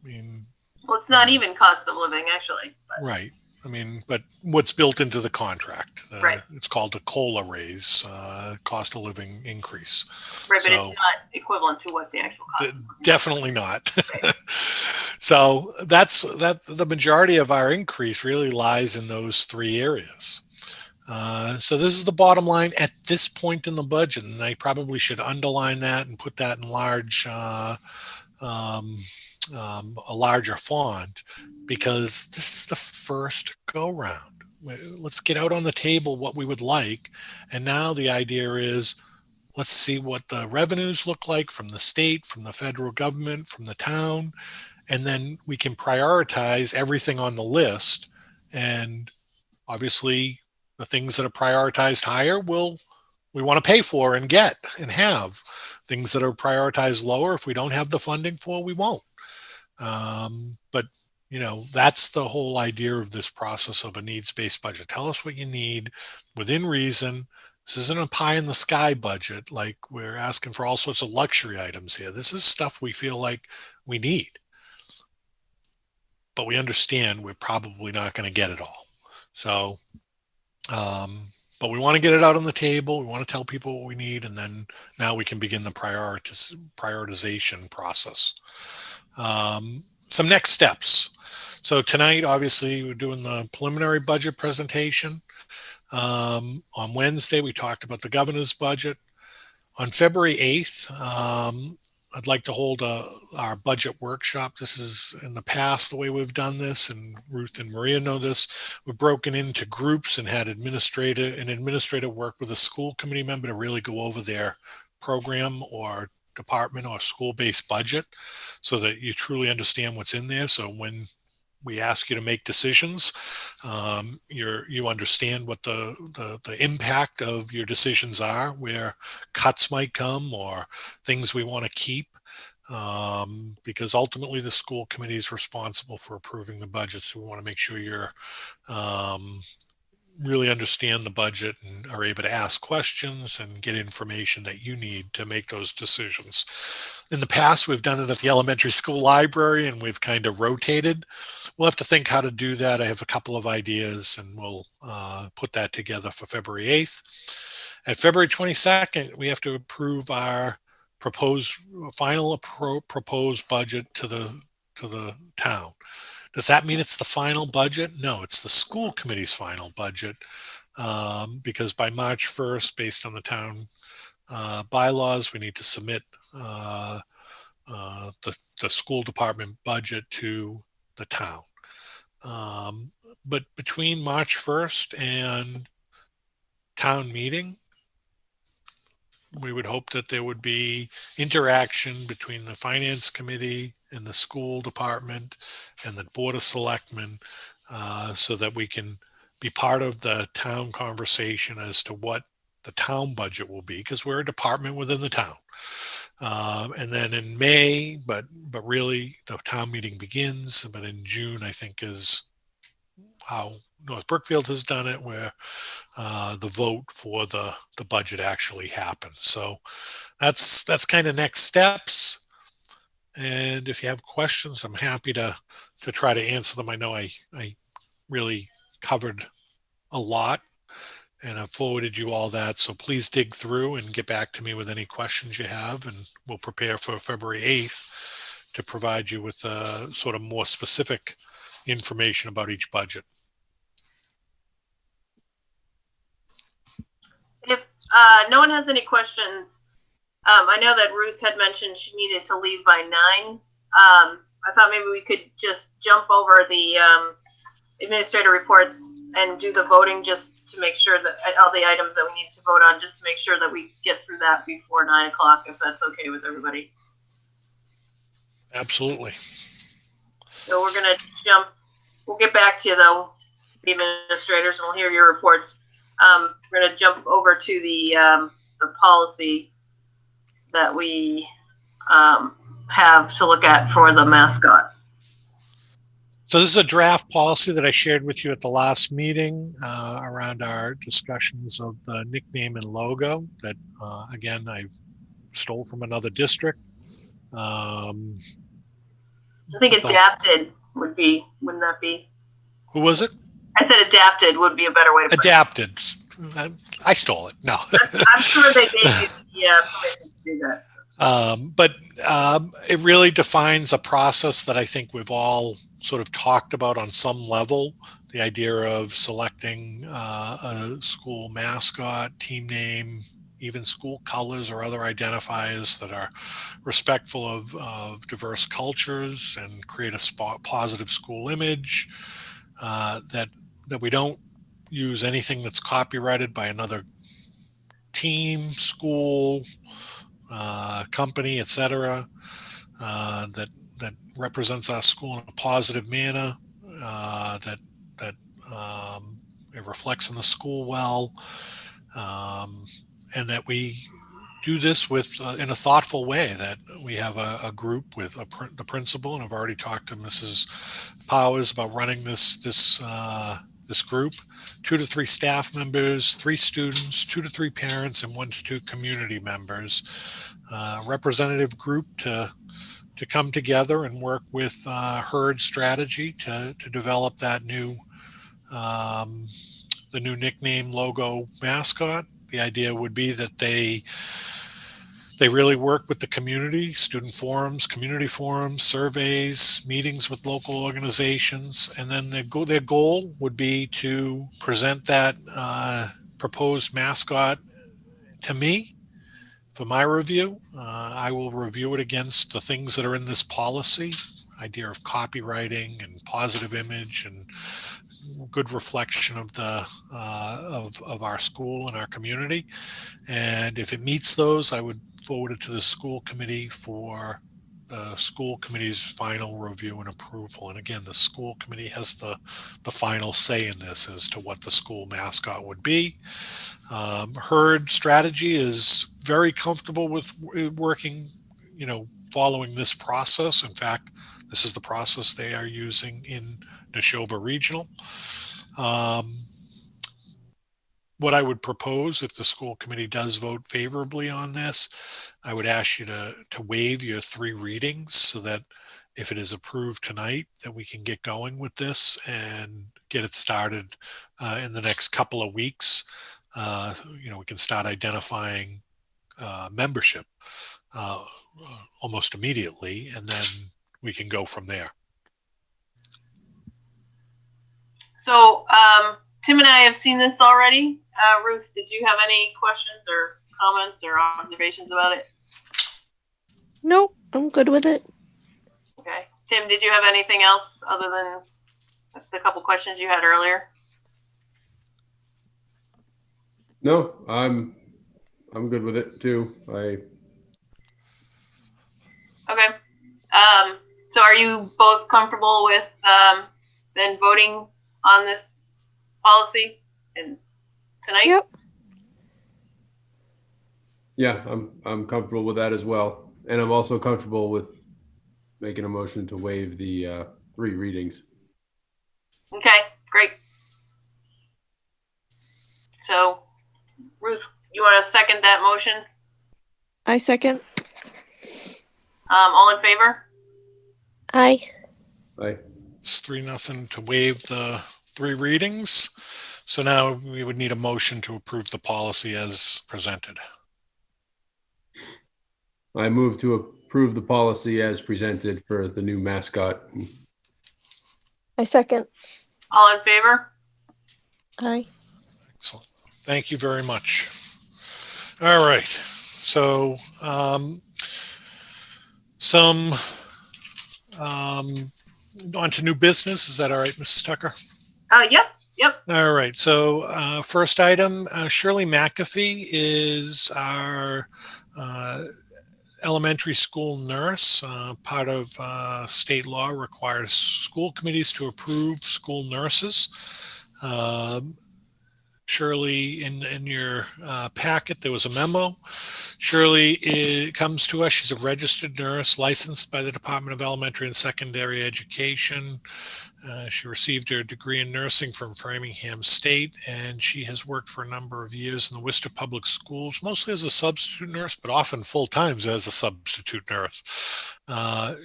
I mean, well, it's not even cost of living, actually. But. Right. I mean, but what's built into the contract? Right. It's called a COLA raise, cost of living increase. Right, but it's not equivalent to what the actual cost is. Definitely not. Right. So the majority of our increase really lies in those three areas. So this is the bottom line at this point in the budget, and I probably should underline that and put that in a larger font, because this is the first go round. Let's get out on the table what we would like. And now the idea is, let's see what the revenues look like from the state, from the federal government, from the town. And then we can prioritize everything on the list and obviously the things that are prioritized higher we want to pay for and get and have. Things that are prioritized lower, if we don't have the funding for, we won't. But that's the whole idea of this process of a needs-based budget. Tell us what you need within reason. This isn't a pie in the sky budget like we're asking for all sorts of luxury items here. This is stuff we feel like we need. But we understand we're probably not going to get it all. So, but we want to get it out on the table. We want to tell people what we need, and then now we can begin the prioritization process. Some next steps. So tonight, obviously, we're doing the preliminary budget presentation. On Wednesday, we talked about the governor's budget. On February 8th, I'd like to hold our budget workshop. This is in the past the way we've done this, and Ruth and Maria know this. We've broken into groups and had administrator work with a school committee member to really go over their program or department or school-based budget so that you truly understand what's in there. So when we ask you to make decisions, you understand what the impact of your decisions are, where cuts might come or things we want to keep, because ultimately the school committee is responsible for approving the budget. So we want to make sure you're really understand the budget and are able to ask questions and get information that you need to make those decisions. In the past, we've done it at the elementary school library and we've kind of rotated. We'll have to think how to do that. I have a couple of ideas and we'll put that together for February 8th. At February 22nd, we have to approve our final proposed budget to the town. Does that mean it's the final budget? No, it's the school committee's final budget, because by March 1st, based on the town bylaws, we need to submit the school department budget to the town. But between March 1st and town meeting, we would hope that there would be interaction between the finance committee and the school department and the board of selectmen, so that we can be part of the town conversation as to what the town budget will be, because we're a department within the town. And then in May, but really the town meeting begins, but in June, I think, is how North Brookfield has done it, where the vote for the budget actually happens. So that's kind of next steps. And if you have questions, I'm happy to try to answer them. I know I really covered a lot and I've forwarded you all that. So please dig through and get back to me with any questions you have, and we'll prepare for February 8th to provide you with sort of more specific information about each budget. If no one has any questions, I know that Ruth had mentioned she needed to leave by 9. I thought maybe we could just jump over the administrator reports and do the voting, just to make sure that all the items that we need to vote on, just to make sure that we get through that before 9 o'clock, if that's okay with everybody. Absolutely. So we're going to jump. We'll get back to you, though, the administrators, and we'll hear your reports. We're going to jump over to the policy that we have to look at for the mascot. So this is a draft policy that I shared with you at the last meeting around our discussions of the nickname and logo that, again, I stole from another district. I think adapted would be, wouldn't that be? Who was it? I said adapted would be a better way to put adapted. It. I stole it. No. I'm sure they gave you permission to do that. But it really defines a process that I think we've all sort of talked about on some level. The idea of selecting a school mascot, team name, even school colors or other identifiers that are respectful of diverse cultures and create a positive school image, that we don't use anything that's copyrighted by another team, school, company, etc., that represents our school in a positive manner, that it reflects in the school well, and that we do this with in a thoughtful way, that we have a group with the principal, and I've already talked to Mrs. Powers about running this group, 2 to 3 staff members, 3 students, 2 to 3 parents, and 1 to 2 community members. Representative group to come together and work with herd strategy to develop that new the new nickname, logo, mascot. The idea would be that they really work with the community, student forums, community forums, surveys, meetings with local organizations, and then their goal would be to present that proposed mascot to me for my review. I will review it against the things that are in this policy, idea of copywriting and positive image and good reflection of the of our school and our community. And if it meets those, I would forward it to the school committee for the school committee's final review and approval. And again, the school committee has the final say in this as to what the school mascot would be. Herd strategy is very comfortable with working, following this process. In fact, this is the process they are using in Neshoba Regional. What I would propose, if the school committee does vote favorably on this, I would ask you to waive your 3 readings so that if it is approved tonight, that we can get going with this and get it started in the next couple of weeks. We can start identifying membership almost immediately, and then we can go from there. So Tim and I have seen this already. Ruth, did you have any questions or comments or observations about it? Nope, I'm good with it. Okay. Tim, did you have anything else other than the couple questions you had earlier? No, I'm good with it too. Okay. So are you both comfortable with then voting on this policy and tonight? Yep. Yeah, I'm comfortable with that as well. And I'm also comfortable with making a motion to waive the 3 readings. Okay, great. So, Ruth, you want to second that motion? I second. All in favor? Aye. Aye. It's 3-0 to waive the 3 readings. So now we would need a motion to approve the policy as presented. I move to approve the policy as presented for the new mascot. I second. All in favor? Aye. Excellent. Thank you very much. All right. So on to new business. Is that all right, Mrs. Tucker? Yep. All right. So first item, Shirley McAfee is our elementary school nurse. Part of state law requires school committees to approve school nurses. Shirley, in your packet, there was a memo. Shirley comes to us. She's a registered nurse licensed by the Department of Elementary and Secondary Education. She received her degree in nursing from Framingham State, and she has worked for a number of years in the Worcester Public Schools, mostly as a substitute nurse, but often full time as a substitute nurse.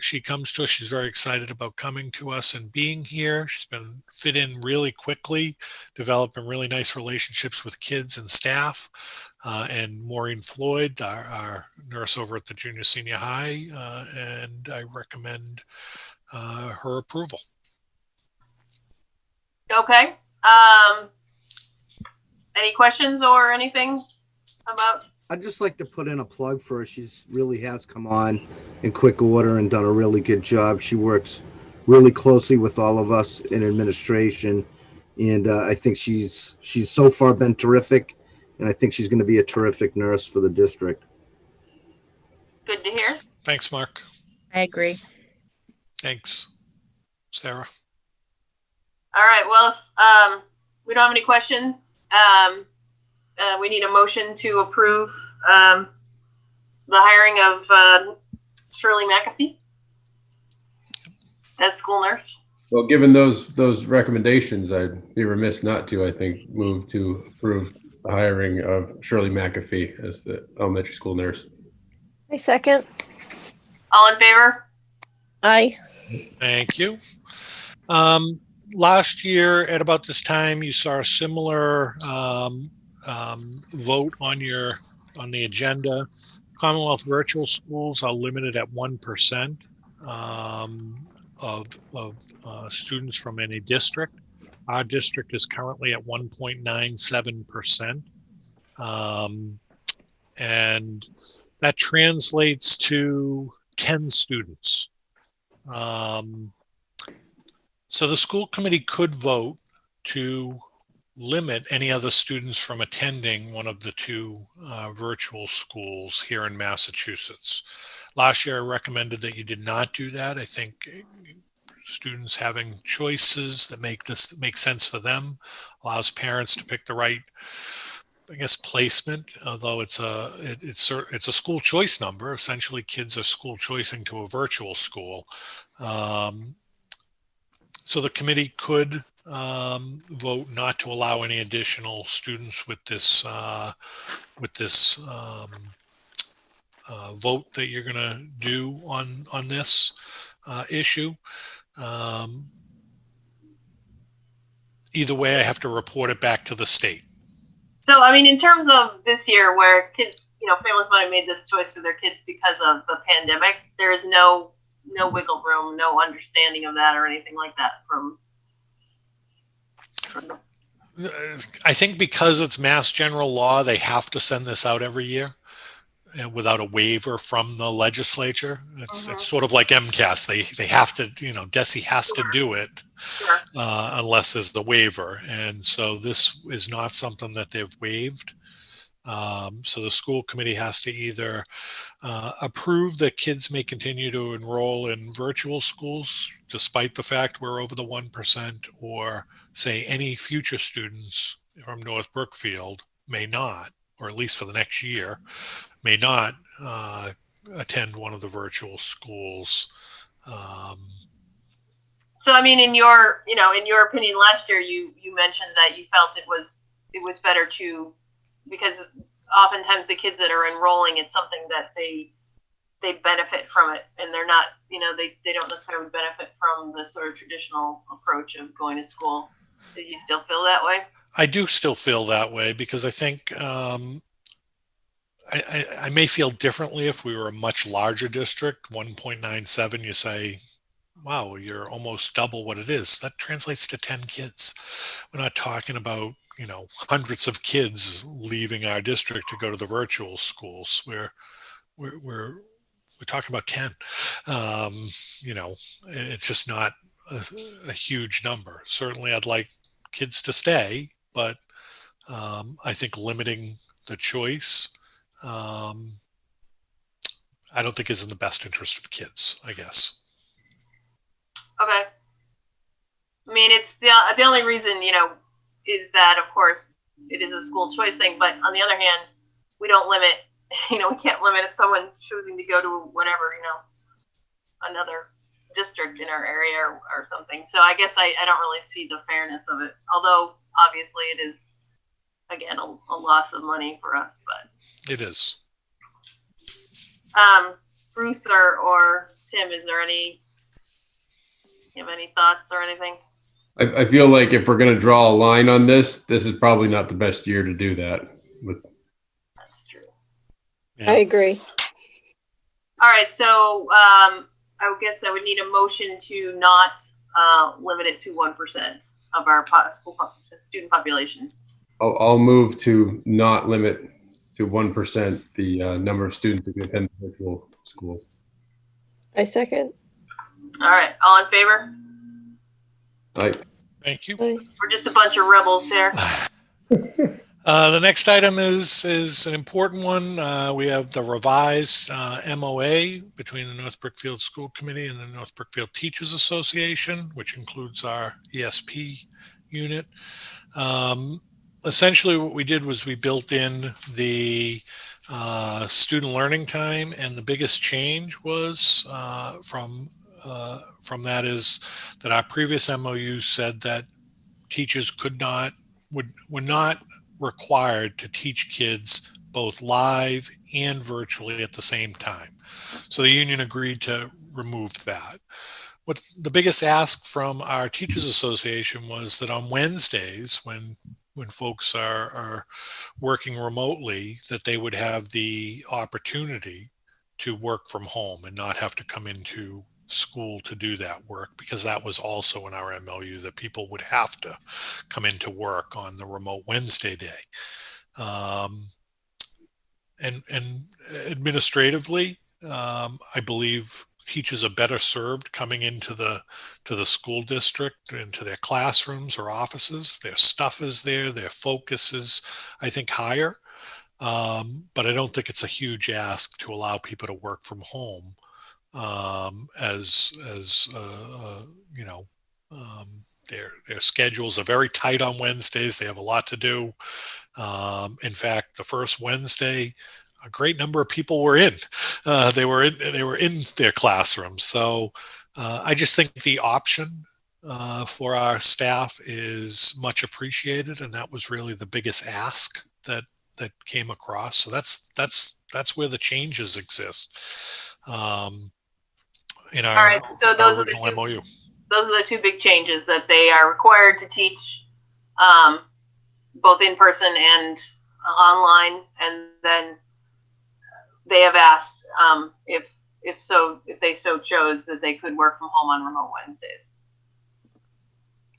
She comes to us. She's very excited about coming to us and being here. She's been fit in really quickly, developing really nice relationships with kids and staff. And Maureen Floyd, our nurse over at the junior senior high, and I recommend her approval. Okay. Any questions or anything about? I'd just like to put in a plug for her. She's really has come on in quick order and done a really good job. She works really closely with all of us in administration, and I think she's so far been terrific, and I think she's going to be a terrific nurse for the district. Good to hear. Thanks, Mark. I agree. Thanks, Sarah. All right. Well, we don't have any questions. We need a motion to approve the hiring of Shirley McAfee as school nurse. Well, given those recommendations, I'd be remiss not to, I think, move to approve the hiring of Shirley McAfee as the elementary school nurse. I second. All in favor? Aye. Thank you. Last year at about this time, you saw a similar vote on the agenda. Commonwealth virtual schools are limited at 1% of students from any district. Our district is currently at 1.97%. And that translates to 10 students. So the school committee could vote to limit any other students from attending one of the two virtual schools here in Massachusetts. Last year, I recommended that you did not do that. I think students having choices that make sense for them allows parents to pick the right, I guess, placement. Although it's a school choice number. Essentially, kids are school choicing to a virtual school. So the committee could vote not to allow any additional students with this vote that you're going to do on this issue. Either way, I have to report it back to the state. So, I mean, in terms of this year where kids, families might have made this choice for their kids because of the pandemic, there is no wiggle room, no understanding of that or anything like that from I think because it's Mass General Law, they have to send this out every year without a waiver from the legislature. It's sort of like MCAS. They have to, DESE has to do it unless there's the waiver. And so this is not something that they've waived. So the school committee has to either approve that kids may continue to enroll in virtual schools, despite the fact we're over the 1%, or say any future students from North Brookfield may not, or at least for the next year, may not attend one of the virtual schools. So, I mean, in your opinion, last year you mentioned that you felt it was better to, because oftentimes the kids that are enrolling, it's something that they benefit from it, and they're not, they don't necessarily benefit from the sort of traditional approach of going to school. Do you still feel that way? I do still feel that way because I think I may feel differently if we were a much larger district. 1.97, you say, wow, you're almost double what it is. That translates to 10 kids. We're not talking about, hundreds of kids leaving our district to go to the virtual schools. We're talking about 10. It's just not a huge number. Certainly I'd like kids to stay, but I think limiting the choice, I don't think is in the best interest of kids, I guess. Okay. I mean, it's the only reason, is that, of course, it is a school choice thing. But on the other hand, we don't limit, we can't limit someone choosing to go to whatever, another district in our area or something. So I guess I don't really see the fairness of it. Although, obviously, it is, again, a loss of money for us. But it is. Bruce or Tim, is there any thoughts or anything? I feel like if we're going to draw a line on this is probably not the best year to do that. That's true. Yeah. I agree. All right, so I guess I would need a motion to not limit it to 1% of our student population. I'll move to not limit to 1% the number of students who can attend virtual schools. I second. All right, all in favor? Thank you. Aye. We're just a bunch of rebels here. The next item is an important one. We have the revised MOA between the North Brookfield School Committee and the North Brookfield Teachers Association, which includes our ESP unit. Essentially what we did was we built in the student learning time, and the biggest change was from that is that our previous MOU said that teachers were not required to teach kids both live and virtually at the same time. So the union agreed to remove that. What the biggest ask from our teachers association was that on Wednesdays, when folks are working remotely, that they would have the opportunity to work from home and not have to come into school to do that work, because that was also in our MLU that people would have to come into work on the remote Wednesday day. And administratively, I believe teachers are better served coming into the school district, into their classrooms or offices. Their stuff is there, their focus is, I think, higher. But I don't think it's a huge ask to allow people to work from home, their schedules are very tight on Wednesdays. They have a lot to do. In fact, the first Wednesday, a great number of people were in. They were in their classrooms. So I just think the option for our staff is much appreciated, and that was really the biggest ask that came across. So that's where the changes exist in our, All right, so those are original MOU. Those are the two big changes, that they are required to teach both in person and online, and then they have asked if they so chose that they could work from home on remote Wednesdays.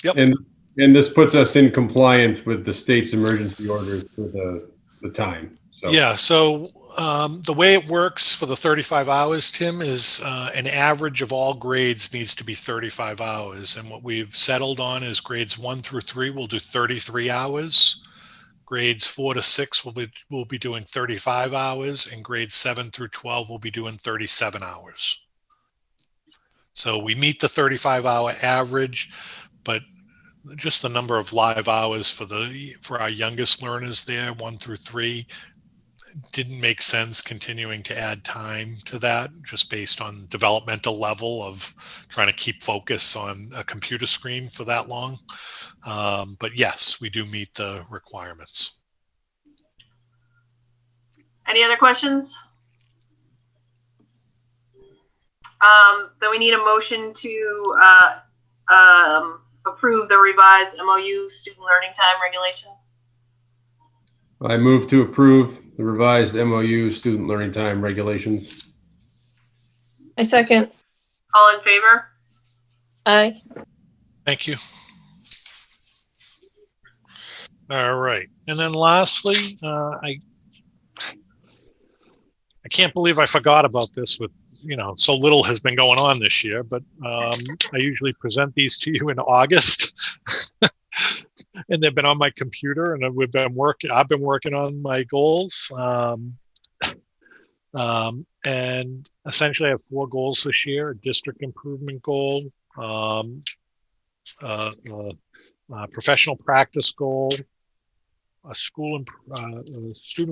Yep. And this puts us in compliance with the state's emergency orders for the time. So Yeah. So the way it works for the 35 hours, Tim, is an average of all grades needs to be 35 hours. And what we've settled on is grades 1 through 3 will do 33 hours. Grades 4 to 6 will be doing 35 hours, and grades 7 through 12 will be doing 37 hours. So we meet the 35-hour average, but just the number of live hours for our youngest learners there, 1 through 3, didn't make sense continuing to add time to that, just based on developmental level of trying to keep focus on a computer screen for that long. But yes, we do meet the requirements. Any other questions? Then we need a motion to approve the revised MOU student learning time regulation. I move to approve the revised MOU student learning time regulations. I second. All in favor? Aye. Thank you. All right. And then lastly, I can't believe I forgot about this with, so little has been going on this year, but I usually present these to you in August. And they've been on my computer, and I've been working on my goals. And essentially I have 4 goals this year: a district improvement goal, professional practice goal, a student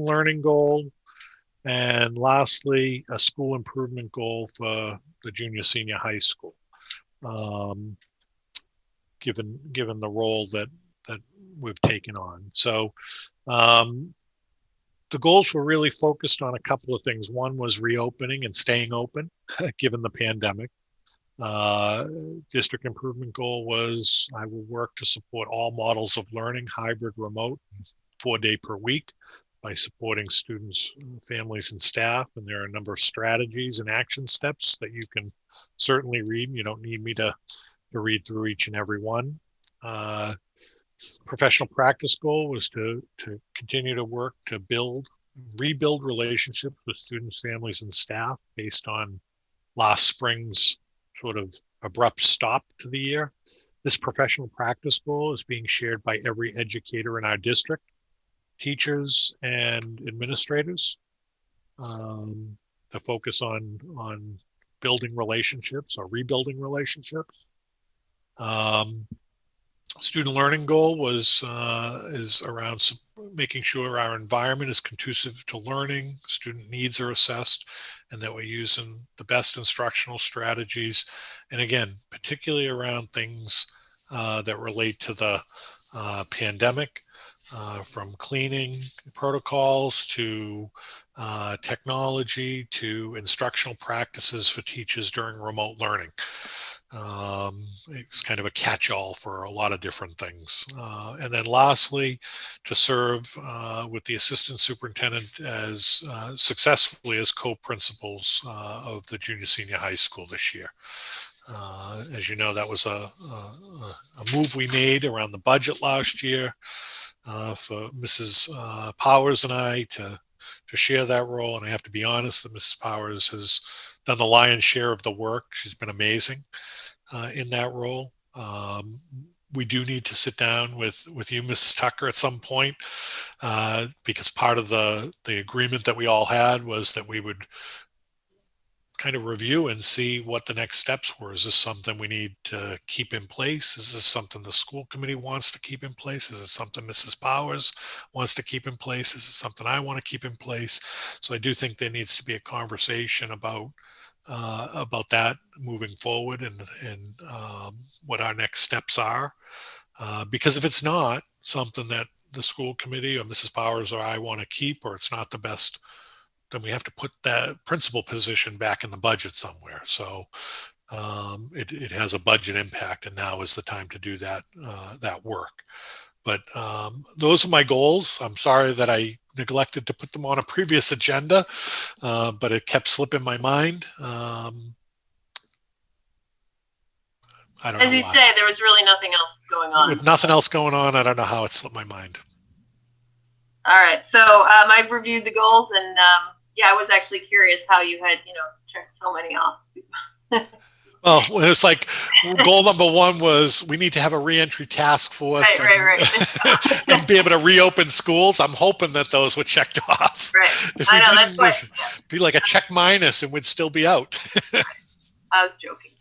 learning goal, and lastly, a school improvement goal for the junior senior high school. Given the role that we've taken on. So the goals were really focused on a couple of things. One was reopening and staying open, given the pandemic. District improvement goal was I will work to support all models of learning, hybrid, remote, 4-day per week, by supporting students, families, and staff. And there are a number of strategies and action steps that you can certainly read. You don't need me to read through each and every one. Professional practice goal was to continue to work to rebuild relationships with students, families, and staff based on last spring's sort of abrupt stop to the year. This professional practice goal is being shared by every educator in our district, teachers and administrators, to focus on building relationships or rebuilding relationships. Student learning goal was is around making sure our environment is conducive to learning, student needs are assessed, and that we're using the best instructional strategies. And again, particularly around things that relate to the pandemic, from cleaning protocols to technology to instructional practices for teachers during remote learning. It's kind of a catch-all for a lot of different things. And then lastly, to serve with the assistant superintendent as successfully as co-principals of the junior senior high school this year. As you know, that was a move we made around the budget last year for Mrs. Powers and I to share that role. And I have to be honest that Mrs. Powers has done the lion's share of the work. She's been amazing in that role. We do need to sit down with you, Mrs. Tucker, at some point, because part of the agreement that we all had was that we would kind of review and see what the next steps were. Is this something we need to keep in place? Is this something the school committee wants to keep in place? Is it something Mrs. Powers wants to keep in place? Is it something I want to keep in place? So I do think there needs to be a conversation about that moving forward and what our next steps are. Because if it's not something that the school committee or Mrs. Powers or I want to keep, or it's not the best, then we have to put that principal position back in the budget somewhere. So it has a budget impact, and now is the time to do that work. But those are my goals. I'm sorry that I neglected to put them on a previous agenda, but it kept slipping my mind. I don't know. As you say, there was really nothing else going on. With nothing else going on, I don't know how it slipped my mind. All right. So I've reviewed the goals, and I was actually curious how you had, checked so many off. Well, it's like goal number one was we need to have a reentry task force and be able to reopen schools. I'm hoping that those were checked off. Right. If we didn't, it'd be like a check minus and we'd still be out. I was joking.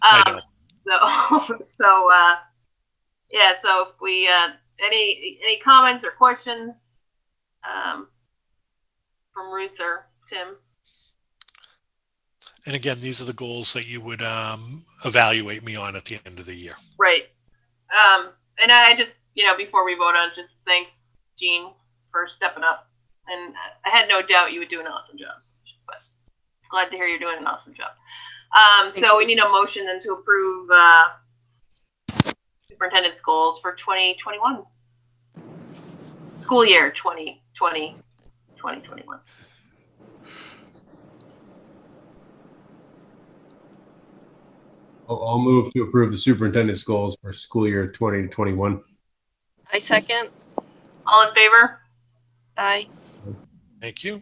I know. So if we any comments or questions from Ruth or Tim? And again, these are the goals that you would evaluate me on at the end of the year. Right. And I just, before we vote on, just thanks, Jean, for stepping up. And I had no doubt you would do an awesome job. But glad to hear you're doing an awesome job. So we need a motion then to approve superintendent's goals for 2021. School year 2020, 2021. I'll move to approve the superintendent's goals for school year 2021. I second. All in favor? Aye. Thank you.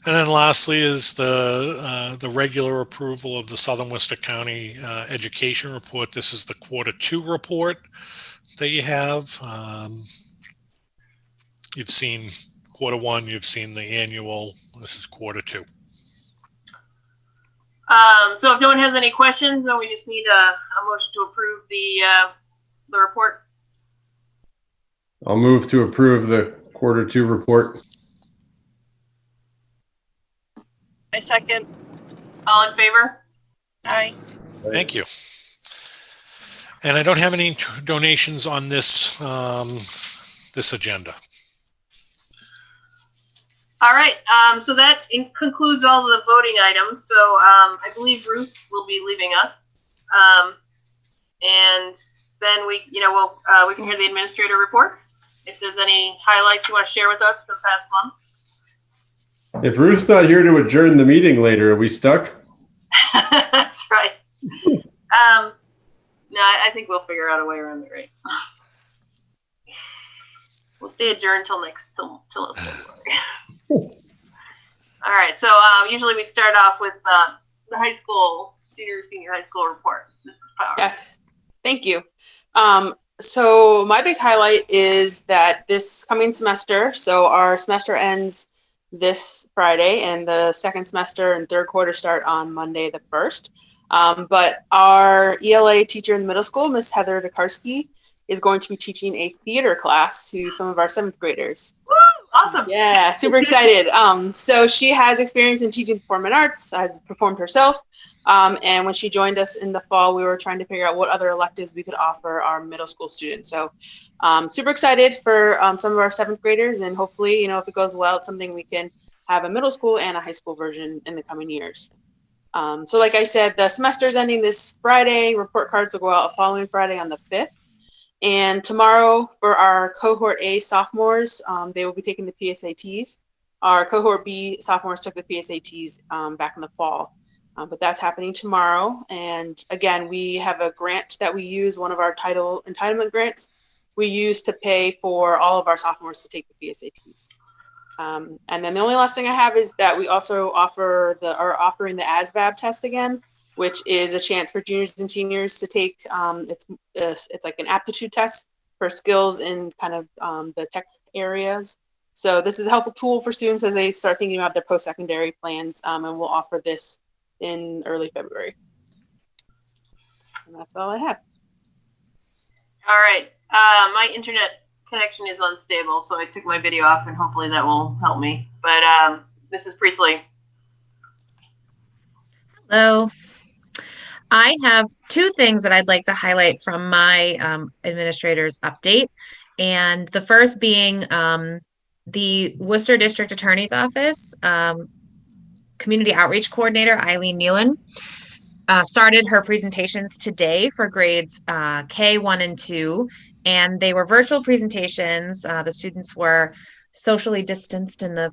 And then lastly is the regular approval of the Southern Worcester County Education Report. This is the Q2 report that you have. You've seen Q1, you've seen the annual. This is Q2. So if no one has any questions, then we just need a motion to approve the report. I'll move to approve the Q2 report. I second. All in favor? Aye. Thank you. And I don't have any donations on this this agenda. All right. So that concludes all the voting items. So I believe Ruth will be leaving us, and then we can hear the administrator reports. If there's any highlights you want to share with us for the past month. If Ruth's not here to adjourn the meeting later, are we stuck? That's right. No, I think we'll figure out a way around it, right? We'll stay adjourned till February. All right. So usually we start off with the high school, senior high school report. Mrs. Powers. Yes. Thank you. So my big highlight is that this coming semester, so our semester ends this Friday and the second semester and third quarter start on Monday the 1st. But our ELA teacher in the middle school, Miss Heather Dekarsky, is going to be teaching a theater class to some of our 7th graders. Woo! Awesome. Yeah, super excited. So she has experience in teaching performing arts, has performed herself. And when she joined us in the fall, we were trying to figure out what other electives we could offer our middle school students. So super excited for some of our 7th graders, and hopefully, if it goes well, it's something we can have a middle school and a high school version in the coming years. So like I said, the semester is ending this Friday. Report cards will go out the following Friday on the 5th. And tomorrow for our cohort A sophomores, they will be taking the PSATs. Our cohort B sophomores took the PSATs back in the fall, but that's happening tomorrow. And again, we have a grant that we use, one of our entitlement grants we use to pay for all of our sophomores to take the PSATs. And then the only last thing I have is that we also are offering the Asvab test again, which is a chance for juniors and seniors to take. It's like an aptitude test for skills in kind of the tech areas. So this is a helpful tool for students as they start thinking about their post-secondary plans, and we'll offer this in early February. And that's all I have. All right. My internet connection is unstable, so I took my video off, and hopefully that will help me. But Mrs. Priestley. Hello. I have 2 things that I'd like to highlight from my administrator's update. And the first being the Worcester District Attorney's Office Community Outreach Coordinator, Eileen Nealon, started her presentations today for grades K, 1, and 2. And they were virtual presentations. The students were socially distanced in the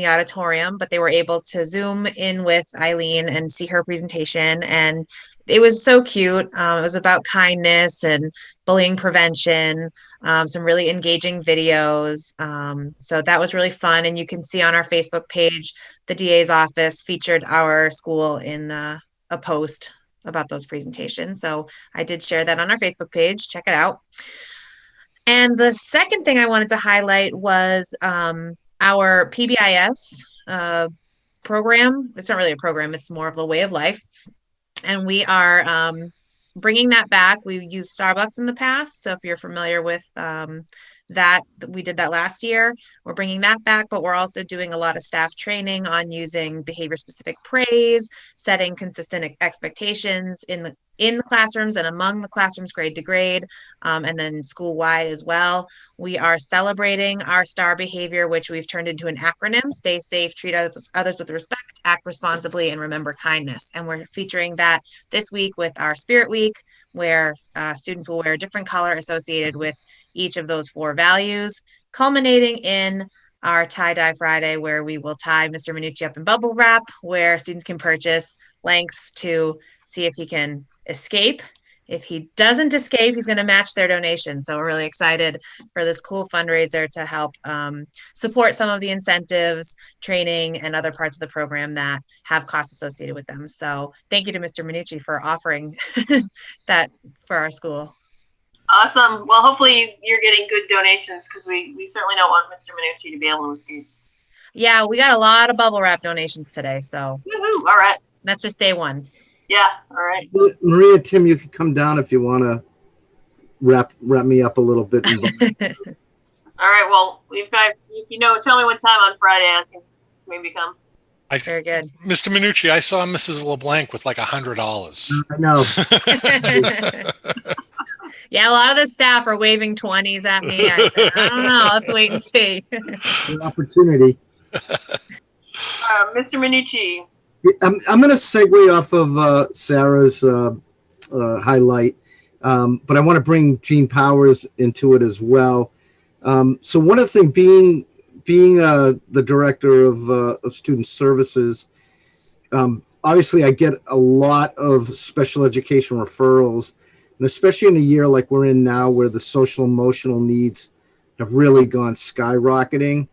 auditorium, but they were able to Zoom in with Eileen and see her presentation. And it was so cute. It was about kindness and bullying prevention, some really engaging videos. So that was really fun. And you can see on our Facebook page, the DA's office featured our school in a post about those presentations. So I did share that on our Facebook page. Check it out. And the second thing I wanted to highlight was our PBIS program. It's not really a program, it's more of a way of life. And we are bringing that back. We used Starbucks in the past. So if you're familiar with that, we did that last year. We're bringing that back, but we're also doing a lot of staff training on using behavior specific praise, setting consistent expectations in the classrooms and among the classrooms grade to grade, and then school-wide as well. We are celebrating our STAR behavior, which we've turned into an acronym: stay safe, treat others with respect, act responsibly, and remember kindness. And we're featuring that this week with our Spirit Week, where students will wear a different color associated with each of those 4 values, culminating in our Tie-Dye Friday, where we will tie Mr. Minucci up in bubble wrap, where students can purchase lengths to see if he can escape. If he doesn't escape, he's going to match their donation. So we're really excited for this cool fundraiser to help support some of the incentives, training, and other parts of the program that have costs associated with them. So thank you to Mr. Minucci for offering that for our school. Awesome. Well, hopefully you're getting good donations, because we certainly don't want Mr. Minucci to be able to escape. Yeah, we got a lot of bubble wrap donations today. So Woo-hoo. All right. that's just day 1. Yeah. All right. Maria, Tim, you could come down if you want to wrap me up a little bit. All right. Well, if tell me what time on Friday, I can maybe come. Very good. Mr. Minucci, I saw Mrs. LeBlanc with like $100. I know. Yeah, a lot of the staff are waving 20s at me. I don't know. Let's wait and see. An opportunity. Mr. Minucci. I'm going to segue off of Sarah's highlight, but I want to bring Gene Powers into it as well. So one of the things, being the director of student services, obviously I get a lot of special education referrals, and especially in a year like we're in now, where the social emotional needs have really gone skyrocketing.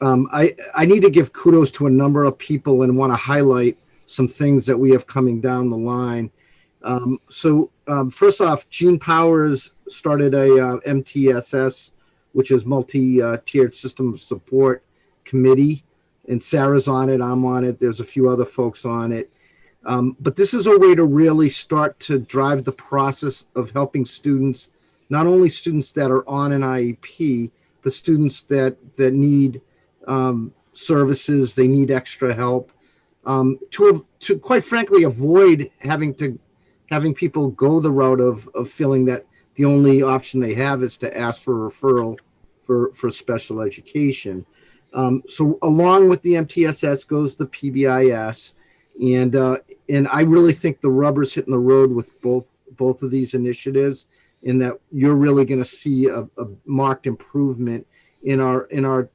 I need to give kudos to a number of people and want to highlight some things that we have coming down the line. First off, Gene Powers started a MTSS, which is multi-tiered system support committee, and Sarah's on it. I'm on it. There's a few other folks on it. But this is a way to really start to drive the process of helping students, not only students that are on an IEP, but students that need services, they need extra help, to quite frankly avoid having people go the route of feeling that the only option they have is to ask for a referral for special education. So along with the MTSS goes the PBIS, and I really think the rubber's hitting the road with both of these initiatives, in that you're really going to see a marked improvement in our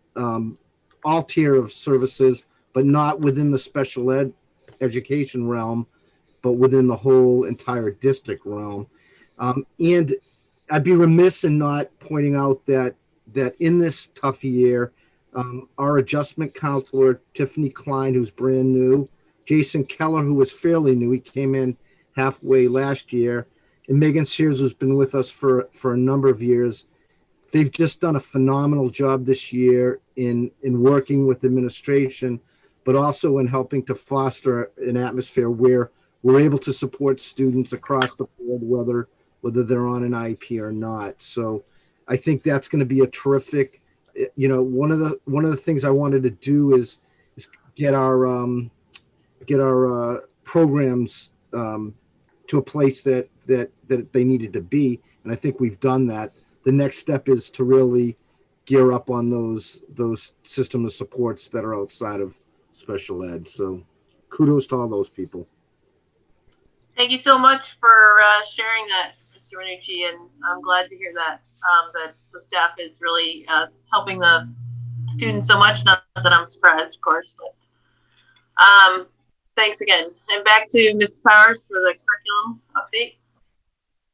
all tier of services, but not within the special ed education realm, but within the whole entire district realm. And I'd be remiss in not pointing out that in this tough year, our adjustment counselor, Tiffany Klein, who's brand new, Jason Keller, who was fairly new, he came in halfway last year, and Megan Sears, who's been with us for a number of years. They've just done a phenomenal job this year in working with administration, but also in helping to foster an atmosphere where we're able to support students across the board, whether they're on an IEP or not. So I think that's going to be a terrific, one of the things I wanted to do is get our programs to a place that they needed to be. And I think we've done that. The next step is to really gear up on those system of supports that are outside of special ed. So kudos to all those people. Thank you so much for sharing that, Mr. Minucci, and I'm glad to hear that that the staff is really helping the students so much. Not that I'm surprised, of course, but thanks again. And back to Mrs. Powers for the curriculum update.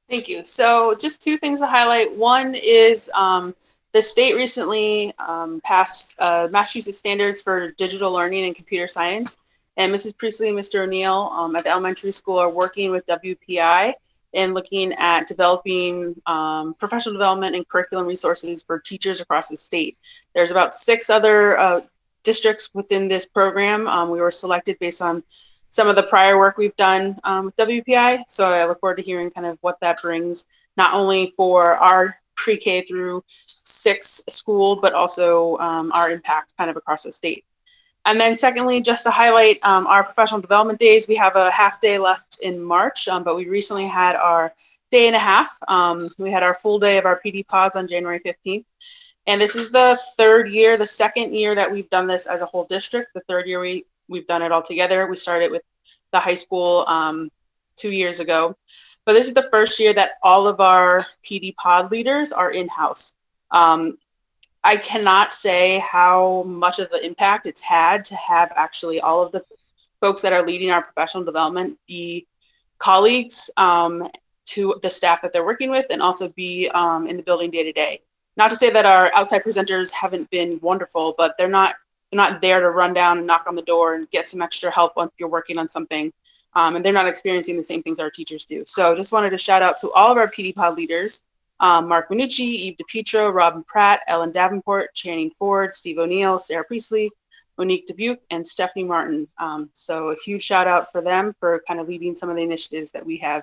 Thank you. So just two things to highlight. One is the state recently passed Massachusetts standards for digital learning and computer science. And Mrs. Priestley and Mr. O'Neill at the elementary school are working with WPI and looking at developing professional development and curriculum resources for teachers across the state. There's about 6 other districts within this program. We were selected based on some of the prior work we've done with WPI. So I look forward to hearing kind of what that brings, not only for our pre-K through 6 school, but also our impact kind of across the state. And then secondly, just to highlight our professional development days, we have a half day left in March, but we recently had our day and a half. We had our full day of our PD pods on January 15th. And this is the second year that we've done this as a whole district. The third year we've done it all together. We started with the high school 2 years ago. But this is the first year that all of our PD pod leaders are in-house. I cannot say how much of an impact it's had to have actually all of the folks that are leading our professional development be colleagues to the staff that they're working with, and also be in the building day to day. Not to say that our outside presenters haven't been wonderful, but they're not there to run down and knock on the door and get some extra help once you're working on something. And they're not experiencing the same things our teachers do. So just wanted to shout out to all of our PD pod leaders, Mark Minucci, Eve DePietro, Robin Pratt, Ellen Davenport, Channing Ford, Steve O'Neill, Sarah Priestley, Monique Dubuque, and Stephanie Martin. So a huge shout out for them for kind of leading some of the initiatives that we have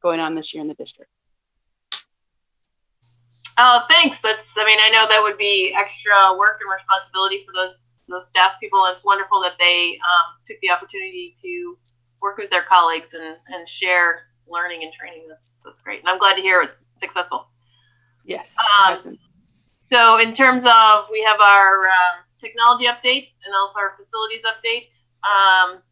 going on this year in the district. Thanks. I know that would be extra work and responsibility for those staff people. And it's wonderful that they took the opportunity to work with their colleagues and share learning and training. That's great. And I'm glad to hear it's successful. Yes. So in terms of, we have our technology update and also our facilities update.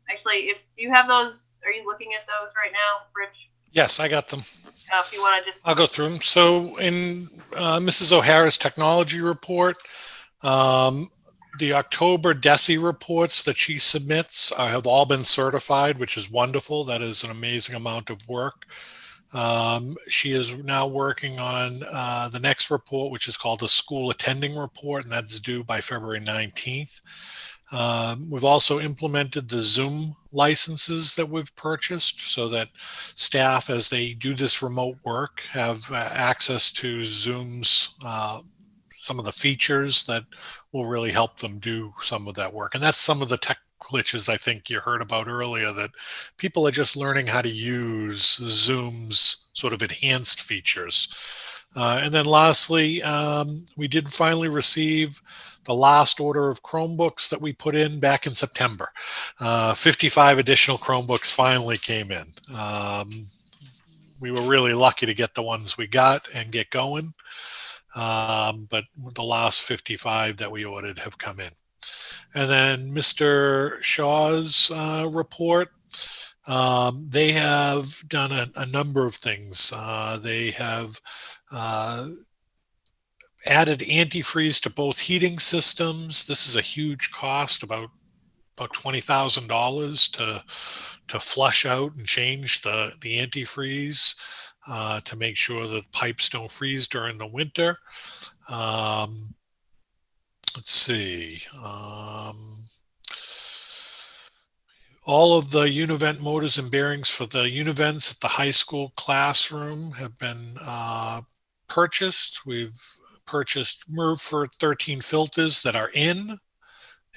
Actually, if you have those, are you looking at those right now, Rich? Yes, I got them. If you want to just... I'll go through them. So in Mrs. O'Hara's technology report, the October DESE reports that she submits have all been certified, which is wonderful. That is an amazing amount of work. She is now working on the next report, which is called the school attending report, and that's due by February 19th. We've also implemented the Zoom licenses that we've purchased so that staff, as they do this remote work, have access to Zoom's some of the features that will really help them do some of that work. And that's some of the glitches I think you heard about earlier, that people are just learning how to use Zoom's sort of enhanced features. And then lastly, we did finally receive the last order of Chromebooks that we put in back in September. 55 additional Chromebooks finally came in. We were really lucky to get the ones we got and get going. But the last 55 that we ordered have come in. And then Mr. Shaw's report. They have done a number of things. They have added antifreeze to both heating systems. This is a huge cost, about $20,000 to flush out and change the antifreeze to make sure that pipes don't freeze during the winter. Let's see. All of the univent motors and bearings for the univents at the high school classroom have been purchased. We've purchased Merford 13 filters that are in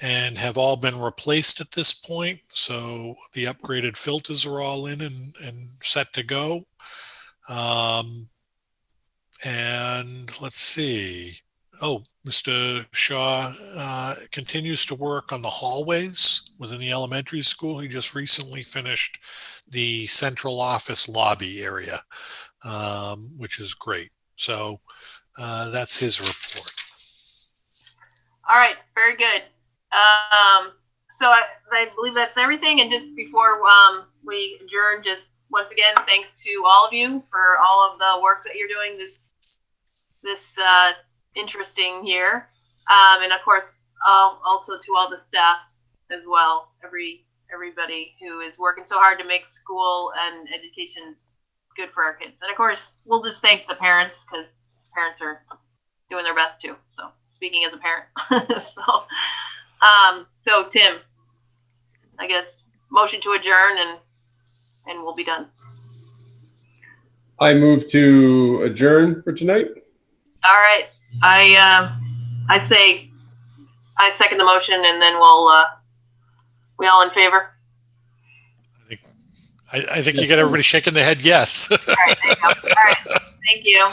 and have all been replaced at this point. So the upgraded filters are all in and set to go. And let's see. Oh, Mr. Shaw continues to work on the hallways within the elementary school. He just recently finished the central office lobby area, which is great. So that's his report. All right, very good. So I believe that's everything. And just before we adjourn, just once again, thanks to all of you for all of the work that you're doing this interesting year. And of course, also to all the staff as well, everybody who is working so hard to make school and education good for our kids. And of course, we'll just thank the parents, because parents are doing their best too. So speaking as a parent. So Tim, I guess motion to adjourn and we'll be done. I move to adjourn for tonight. All right. I say I second the motion, and then we all in favor? I think you got everybody shaking their head yes. All right, there you go. All right. Thank you.